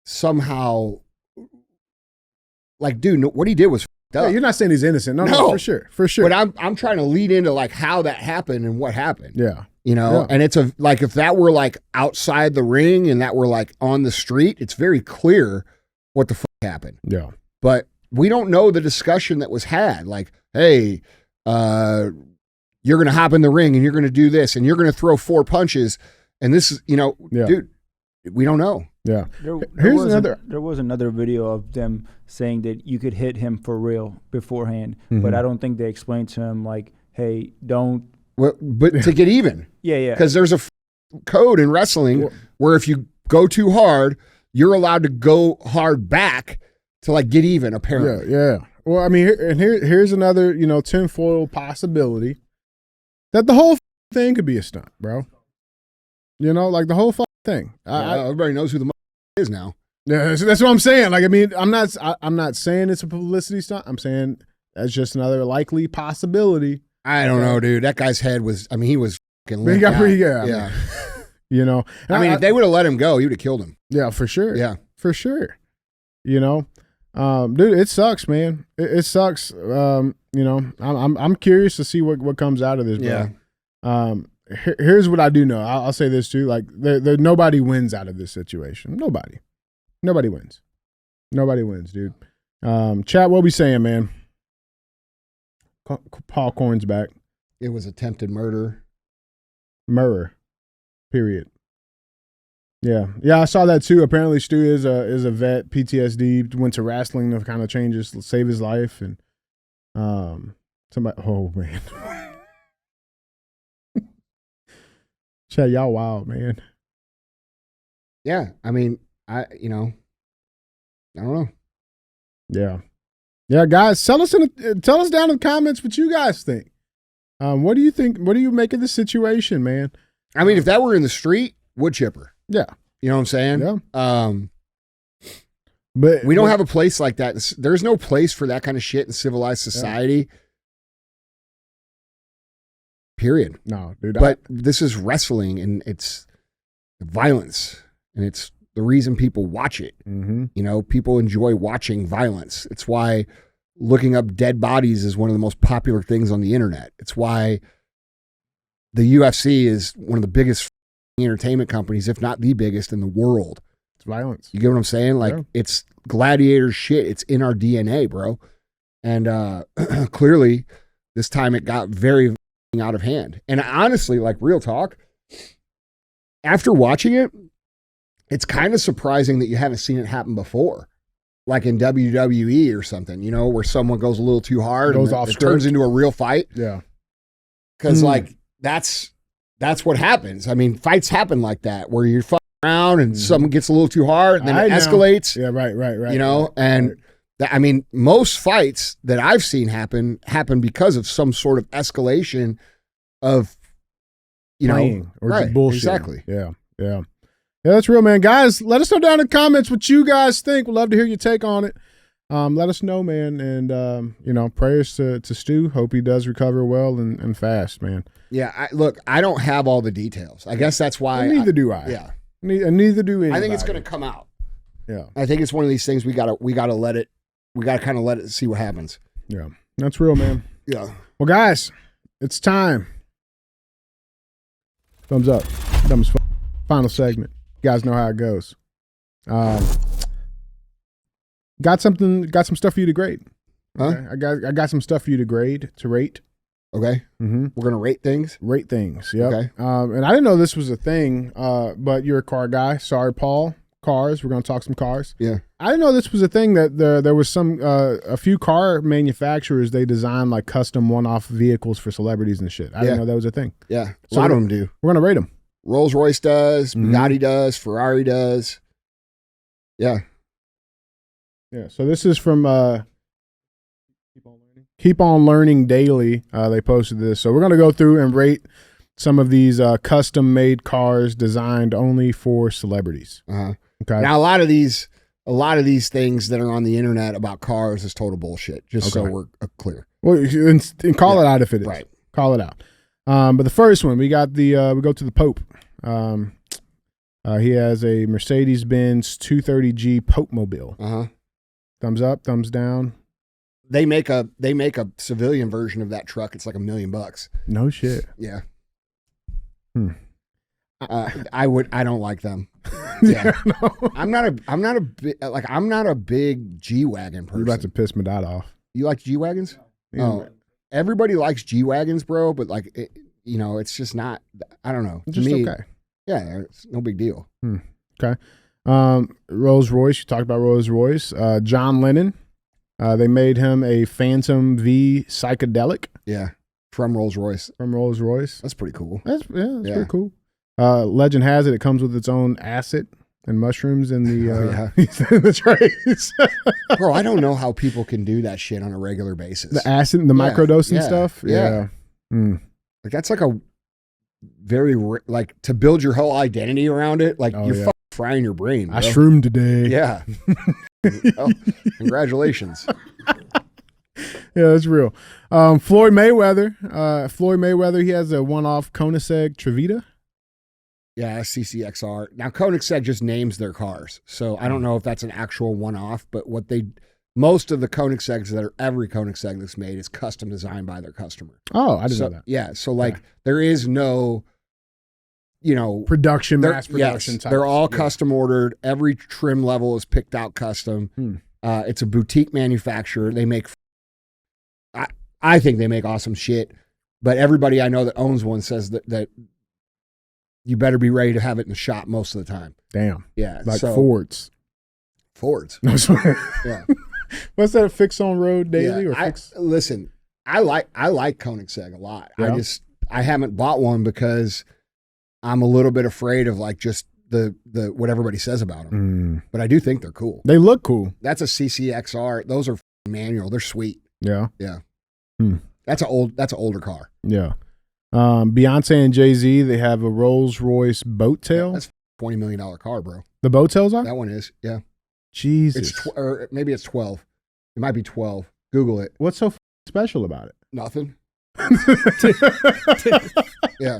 somehow. Like, dude, what he did was fucked up. Yeah, you're not saying he's innocent. No, for sure. But I'm trying to lead into like how that happened and what happened. Yeah. You know, and it's like if that were like outside the ring and that were like on the street, it's very clear what the fuck happened. Yeah. But we don't know the discussion that was had. Like, hey, you're going to hop in the ring and you're going to do this and you're going to throw 4 punches. And this is, dude, we don't know. Yeah. There was another video of them saying that you could hit him for real beforehand, but I don't think they explained to him like, hey, don't. Well, but to get even. Yeah. Because there's a code in wrestling where if you go too hard, you're allowed to go hard back to like get even, apparently. Yeah. Well, I mean, here's another, tinfoil possibility that the whole thing could be a stunt, bro. Like the whole thing. Everybody knows who the is now. Yeah, that's what I'm saying. Like, I mean, I'm not saying it's a publicity stunt. I'm saying that's just another likely possibility. I don't know, dude. That guy's head was. I mean, he was fucking. He got pretty good. Yeah. I mean, if they would have let him go, he would have killed him. Yeah, for sure. Yeah, for sure. Dude, it sucks, man. It sucks. I'm curious to see what comes out of this. Bro. Yeah. Here's what I do know. I'll say this too. Like, nobody wins out of this situation. Nobody wins. Nobody wins, dude. Chat, what we saying, man? Paul Corn's back. It was attempted murder. Murder. Period. Yeah, I saw that too. Apparently, Stu is a vet, PTSD. Went to wrestling to kind of save his life, and somebody. Oh man, chat, y'all wild, man. Yeah, I mean, I don't know. Yeah, guys, tell us down in the comments what you guys think. What do you think? What do you make of the situation, man? I mean, if that were in the street, wood chipper. Yeah. You know what I'm saying? Yeah. But we don't have a place like that. There's no place for that kind of shit in civilized society. Yeah. Period. No, dude. But this is wrestling, and it's violence, and it's the reason people watch it. Mm-hmm. You know, people enjoy watching violence. It's why looking up dead bodies is one of the most popular things on the internet. It's why the UFC is one of the biggest entertainment companies, if not the biggest in the world. It's violence. You get what I'm saying? Like, it's gladiator shit. It's in our DNA, bro. And clearly, this time it got very out of hand. And honestly, like, real talk, after watching it, it's kind of surprising that you haven't seen it happen before. Like in WWE or something, you know, where someone goes a little too hard and it turns into a real fight. Yeah. Because, like, that's what happens. I mean, fights happen like that, where you're fucking around and someone gets a little too hard and then it escalates. Yeah, right. You know, and I mean, most fights that I've seen happen because of some sort of escalation of, you know, or just bullshit. Exactly. Yeah, that's real, man. Guys, let us know down in the comments what you guys think. We'd love to hear your take on it. Let us know, man. And, you know, prayers to Stu. Hope he does recover well and fast, man. Yeah, look, I don't have all the details. I guess that's why. Neither do I. Yeah. Neither do anybody. I think it's going to come out. Yeah. I think it's one of these things we got to let it, kind of let it see what happens. Yeah. That's real, man. Yeah. Well, guys, it's time. Thumbs up. Thumbs fun. Final segment. You guys know how it goes. Got some stuff for you to grade. Huh? Okay? I got some stuff for you to rate. Okay. Mm-hmm. We're gonna rate things. Yep. Okay. And I didn't know this was a thing. But you're a car guy. Sorry, Paul. Cars. We're gonna talk some cars. Yeah. I didn't know this was a thing, that there was a few car manufacturers, they design like custom one-off vehicles for celebrities and shit. I didn't know that was a thing. Yeah. A lot of them do. We're gonna rate them. Rolls-Royce does, Bugatti does, Ferrari does. Yeah. Yeah. So this is from Keep on Learning Daily. They posted this. So we're going to go through and rate some of these custom-made cars designed only for celebrities. Uh-huh. Okay. Now, a lot of these things that are on the internet about cars is total bullshit, just so we're clear. Well, and call it out if it is. Right. Call it out. But the first one, we got we go to the Pope. He has a Mercedes-Benz 230G Pope Mobile. Uh-huh. Thumbs up, thumbs down. They make a civilian version of that truck. It's like $1 million. No shit. Yeah. I don't like them. Yeah. No. I'm not a big G-Wagon person. You're about to piss my dad off. You like G-Wagons? Yeah. Oh, everybody likes G-Wagons, bro, but like, it's just not, I don't know. Just to me, okay. Yeah, it's no big deal. Okay. Rolls Royce, you talked about Rolls Royce. John Lennon, they made him a Phantom V psychedelic. Yeah, from Rolls Royce. That's pretty cool. That's pretty cool. Legend has it comes with its own acid and mushrooms in the in the trays. Bro, I don't know how people can do that shit on a regular basis. The acid, the microdosing stuff. Yeah. Like, that's like a very like, to build your whole identity around it. Like, you're fucking frying your brain, bro. I shroomed today. Yeah. Oh, congratulations. Yeah, that's real. Floyd Mayweather, he has a one-off Koenigsegg Trevita. Yeah, CCXR. Now, Koenigsegg just names their cars, so I don't know if that's an actual one-off, but most of the Koenigsegs every Koenigsegg that's made is custom designed by their customer. Oh, I didn't know that. Yeah, so like, there is no, production, mass production. Yes, types. they're all custom ordered. Every trim level is picked out custom. It's a boutique manufacturer. They make, I think they make awesome shit. But everybody I know that owns one says that you better be ready to have it in the shop most of the time. Damn. Yeah. Like Fords. Yeah. What's that? Fix on road daily or fix? Listen, I like Koenigsegg a lot. Yeah. I haven't bought one because I'm a little bit afraid of like just the what everybody says about them. But I do think they're cool. They look cool. That's a CCXR. Those are manual. They're sweet. Yeah. Yeah. That's an older car. Yeah. Beyonce and Jay-Z, they have a Rolls Royce boat tail. That's a $20 million car, bro. The boat tails are? That one is. Yeah. Jesus. Or maybe it's 12. It might be 12. Google it. What's so special about it? Nothing. Yeah.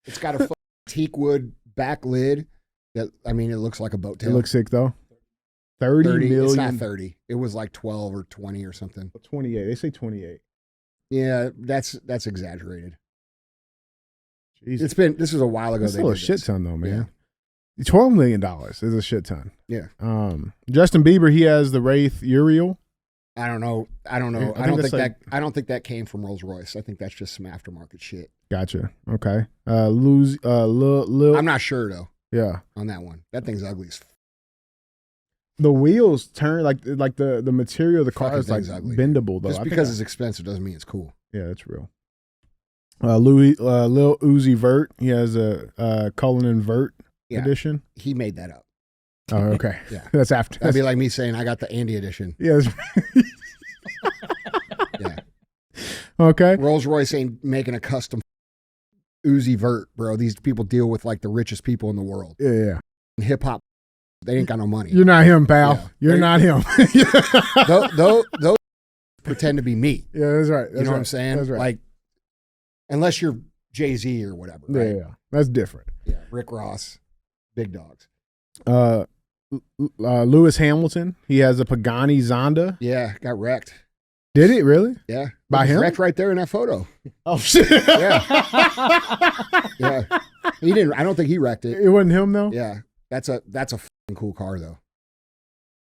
It's got a teak wood back lid. That, I mean, it looks like a boat tail. It looks sick though. 30 million. It's not 30. It was like 12 or 20 or something. 28. They say 28. Yeah, that's exaggerated. Jesus. This was a while ago. That's still a shit ton though, man. Yeah. $12 million is a shit ton. Yeah. Justin Bieber, he has the Wraith Uriel. I don't know. I don't think that came from Rolls Royce. I think that's just some aftermarket shit. Gotcha. Okay. Lil. I'm not sure though. Yeah. On that one, that thing's ugly as. The wheels turn like the material of the car is like ugly. bendable though. Just because it's expensive doesn't mean it's cool. Yeah, that's real. Lil Uzi Vert, he has a Cullinan Vert edition. He made that up. Oh, okay. Yeah, that's after. That'd be like me saying I got the Andy edition. Yeah. Yeah. Okay. Rolls Royce ain't making a custom Uzi Vert, bro. These people deal with like the richest people in the world. Yeah. Hip hop, they ain't got no money. You're not him, pal. Yeah. You're not him. those pretend to be me. Yeah, that's right. You know what I'm saying? That's right. Like, unless you're Jay-Z or whatever. Right? Yeah, that's different. Yeah, Rick Ross, big dogs. Lewis Hamilton, he has a Pagani Zonda. Yeah, got wrecked. Did it really? Yeah, by him? Wrecked right there in that photo. Oh shit! Yeah, yeah. He didn't. I don't think he wrecked it. It wasn't him though. Yeah, that's a fucking cool car though.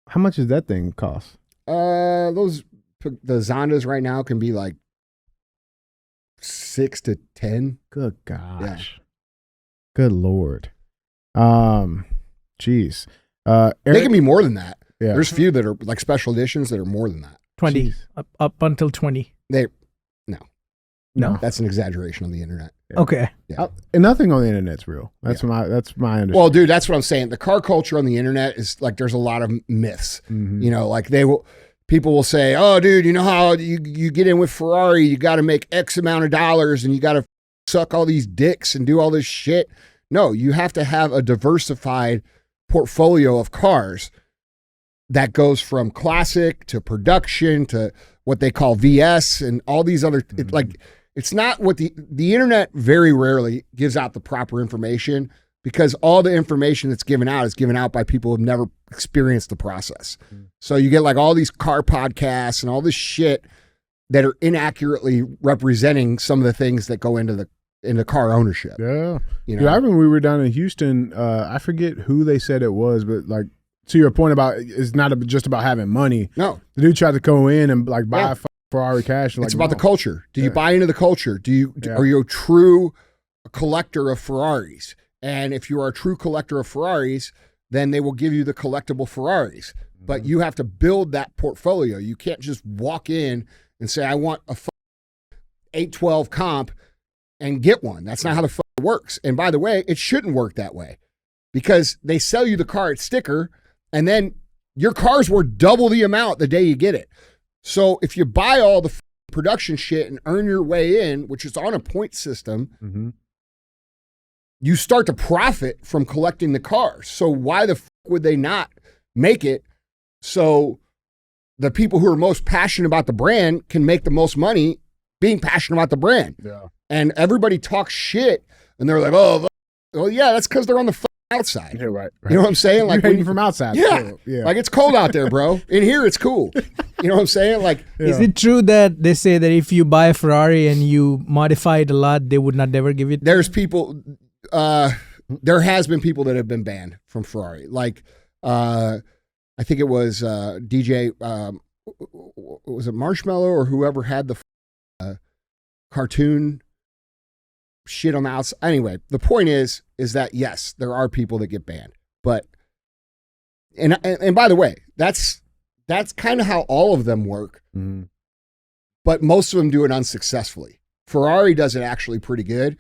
How much does that thing cost? The Zondas right now can be like 6 to 10. Good gosh. Yeah. Good Lord. Jeez. They can be more than that. Yeah. There's few that are like special editions that are more than that. 20 up until 20. No, that's an exaggeration on the internet. Yeah. Okay. Yeah. And nothing on the internet's real. That's my understanding. Well, dude, that's what I'm saying. The car culture on the internet is like there's a lot of myths. Mm-hmm. You know, like people will say, "Oh, dude, you know how you get in with Ferrari, you got to make X amount of dollars and you got to suck all these dicks and do all this shit." No, you have to have a diversified portfolio of cars that goes from classic to production to what they call VS and all these other it's not what the internet very rarely gives out the proper information because all the information that's given out is given out by people who've never experienced the process. So you get like all these car podcasts and all this shit that are inaccurately representing some of the things that go into car ownership. Yeah. You know? Yeah, I remember we were down in Houston. I forget who they said it was, but like to your point about it's not just about having money. No. The dude tried to go in and like buy a Ferrari cash. It's about the culture. Do you buy into the culture? Are you a true collector of Ferraris? And if you are a true collector of Ferraris, then they will give you the collectible Ferraris. But you have to build that portfolio. You can't just walk in and say, I want a 812 comp and get one. That's not how the fuck it works. And by the way, it shouldn't work that way because they sell you the car at sticker and then your car's worth double the amount the day you get it. So if you buy all the production shit and earn your way in, which is on a point system, you start to profit from collecting the cars. So why the fuck would they not make it so the people who are most passionate about the brand can make the most money being passionate about the brand? Yeah. And everybody talks shit and they're like, oh, well, yeah, that's because they're on the outside. Yeah, right. You know what I'm saying? Like when you from outside. Yeah. Yeah. Like it's cold out there, bro. In here, it's cool. You know what I'm saying? Like, is it true that they say that if you buy a Ferrari and you modify it a lot, they would not ever give it? There's people, there has been people that have been banned from Ferrari. Like, I think it was DJ, was it Marshmallow or whoever had the cartoon shit on the outside. Anyway, the point is that yes, there are people that get banned, but and by the way, that's kind of how all of them work, but most of them do it unsuccessfully. Ferrari does it actually pretty good.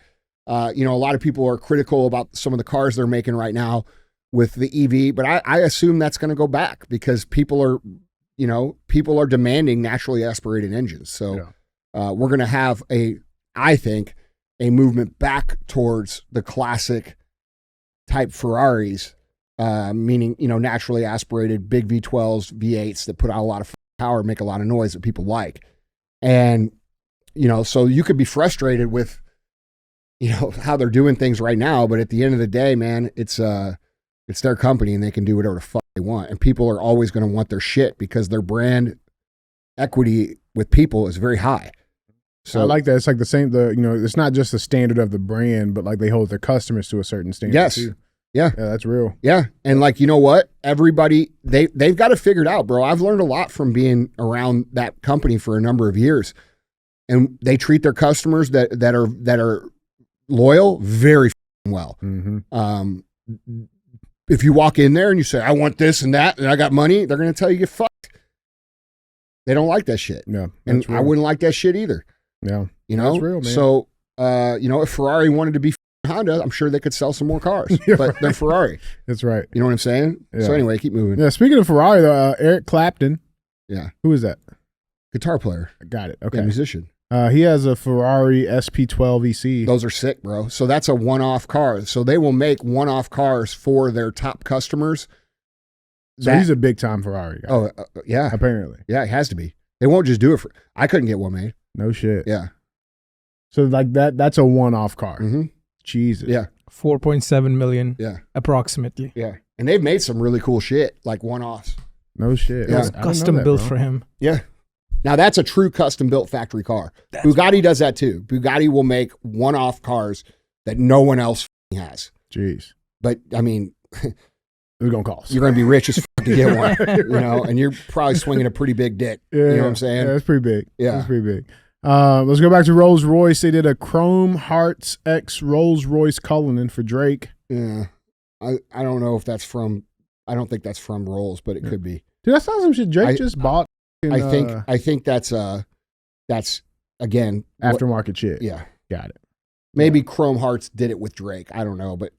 A lot of people are critical about some of the cars they're making right now with the EV, but I assume that's going to go back because people are demanding naturally aspirated engines. So we're going to have I think, a movement back towards the classic type Ferraris, meaning, naturally aspirated big V12s, V8s that put out a lot of power, make a lot of noise that people like. And, so you could be frustrated with, how they're doing things right now, but at the end of the day, man, it's their company and they can do whatever the fuck they want. And people are always going to want their shit because their brand equity with people is very high. So I like that. It's like the same, it's not just the standard of the brand, but like they hold their customers to a certain standard. Yes. Too. Yeah. Yeah, that's real. Yeah. And like, you know what? Everybody, they've got it figured out, bro. I've learned a lot from being around that company for a number of years. And they treat their customers that are loyal very well. Mm-hmm. If you walk in there and you say, I want this and that, and I got money, they're going to tell you get fucked. They don't like that shit. Yeah. And real. I wouldn't like that shit either. Yeah. That's real, man. So, if Ferrari wanted to be Honda, I'm sure they could sell some more cars, but they're Ferrari. That's right. You know what I'm saying? Yeah. So anyway, keep moving. Yeah. Speaking of Ferrari, though, Eric Clapton. Yeah. Who is that? Guitar player. Got it. Okay. Yeah, musician. He has a Ferrari SP12 EC. Those are sick, bro. So that's a one-off car. So they will make one-off cars for their top customers. So he's a big-time Ferrari guy. Oh, yeah. Apparently. Yeah, it has to be. They won't just do it for... I couldn't get one made. No shit. Yeah. So like that's a one-off car. Mm-hmm. Jesus. Yeah. 4.7 million. Yeah. Approximately. Yeah. And they've made some really cool shit, like one-offs. No shit. Yeah. It was custom built for him. Yeah. Now that's a true custom built factory car. Bugatti does that too. Bugatti will make one-off cars that no one else has. Jeez. But I mean, it's gonna cost. You're gonna be rich as fuck to get one, and you're probably swinging a pretty big dick. Yeah, you know what I'm saying? Yeah, it's pretty big. Yeah, it's pretty big. Let's go back to Rolls Royce. They did a Chrome Hearts X Rolls Royce Cullinan for Drake. Yeah, I don't know if that's from. I don't think that's from Rolls, but it could be. Dude, I saw some shit Drake just bought. I think that's again aftermarket shit. Yeah, got it. Maybe Chrome Hearts did it with Drake. I don't know, but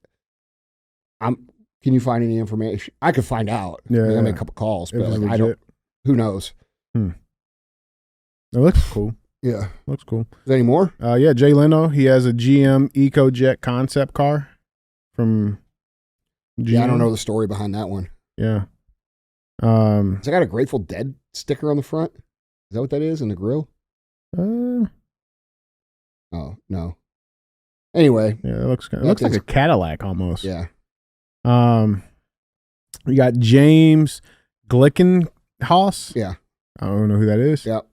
can you find any information? I could find out. Yeah, I made a couple calls, but like, I don't. Who knows? It looks cool. Yeah, looks cool. Is there any more? Yeah, Jay Leno. He has a GM EcoJet concept car from GM. Yeah, I don't know the story behind that one. Yeah. Has it got a Grateful Dead sticker on the front? Is that what that is in the grill? Oh no. Anyway, yeah, it looks like a Cadillac almost. Yeah. We got James Glickenhaus. Yeah. I don't know who that is. Yep.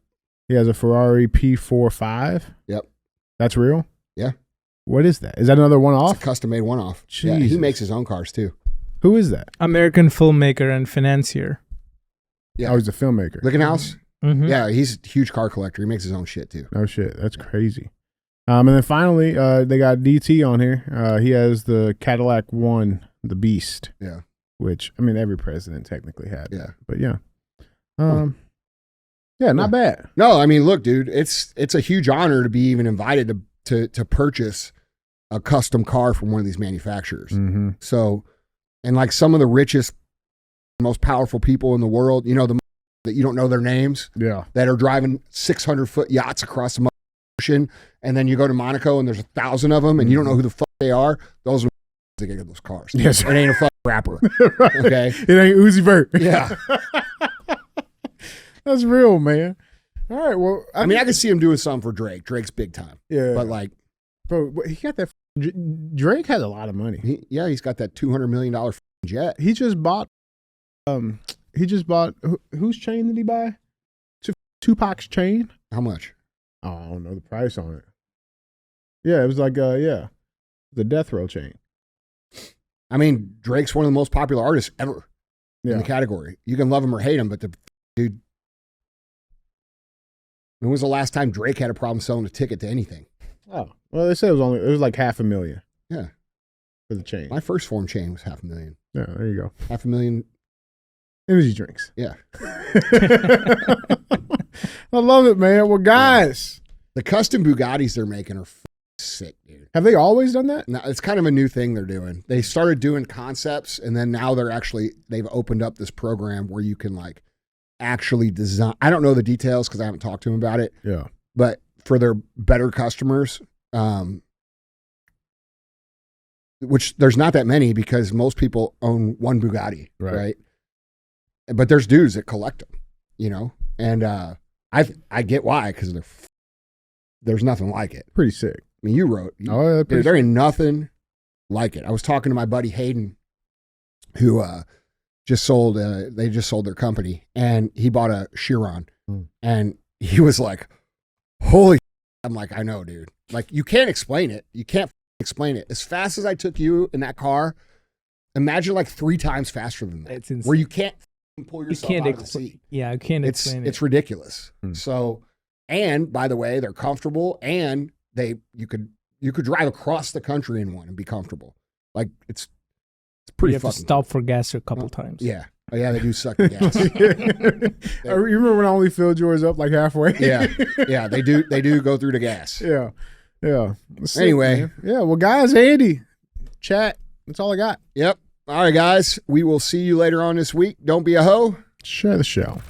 He has a Ferrari P45. Yep. That's real? Yeah. What is that? Is that another one-off? It's a custom-made one-off. Yeah, he makes his own cars too. Who is that? American filmmaker and financier. Yeah. Oh, he's a filmmaker. Glickenhaus? Mm-hmm. Yeah, he's a huge car collector. He makes his own shit too. No shit. That's crazy. And then finally, they got DT on here. He has the Cadillac One, the Beast. Yeah. Which, I mean, every president technically had. Yeah. But yeah. Yeah, not bad. No, I mean, look, dude, it's a huge honor to be even invited to purchase a custom car from one of these manufacturers. Mm-hmm. So, and like some of the richest, most powerful people in the world, that you don't know their names. Yeah. That are driving 600-foot yachts across the ocean, and then you go to Monaco and there's 1,000 of them, and you don't know who the fuck they are. Those are that get those cars. Yes, it ain't a fucking rapper. Right. Okay, it ain't Uzi Vert. Yeah. That's real, man. All right, well, I mean, I can see him doing something for Drake. Drake's big time. Yeah, but like, bro, he got that. Drake has a lot of money. He's got that $200 million jet. He just bought. Whose chain did he buy? Tupac's chain. How much? Oh, I don't know the price on it. Yeah, it was like The death row chain. I mean, Drake's one of the most popular artists ever in Yeah. the category. You can love him or hate him, but the dude. When was the last time Drake had a problem selling a ticket to anything? Oh, well, they said it was like 500,000. Yeah. For the chain. My first form chain was 500,000. Yeah, there you go. 500,000 energy drinks. Yeah. I love it, man. Well, guys. The custom Bugattis they're making are sick, dude. Have they always done that? No, it's kind of a new thing they're doing. They started doing concepts, and then now they've opened up this program where you can like actually design. I don't know the details because I haven't talked to them about it. Yeah. But for their better customers, which there's not that many because most people own one Bugatti, right? But there's dudes that collect them, you know, and I get why, because there's nothing like it. Pretty sick. I mean, you wrote, dude, there ain't nothing like it. I was talking to my buddy Hayden, who just sold their company, and he bought a Chiron, and he was like, holy, I'm like, I know, dude. Like, you can't explain it. You can't explain it. As fast as I took you in that car, imagine like 3 times faster than that. It's insane. Where you can't pull yourself out of the seat. Yeah, I can't explain it. It's ridiculous. So, and by the way, they're comfortable, and you could drive across the country in one and be comfortable. Like it's pretty. You have fucking to stop for gas a couple times. Yeah. Oh yeah, they do suck the gas. You remember when I only filled yours up like halfway? Yeah, they do go through the gas. Yeah. Sick, anyway, man. Yeah. Well, guys, Andy, chat. That's all I got. Yep. All right, guys. We will see you later on this week. Don't be a hoe. Share the show.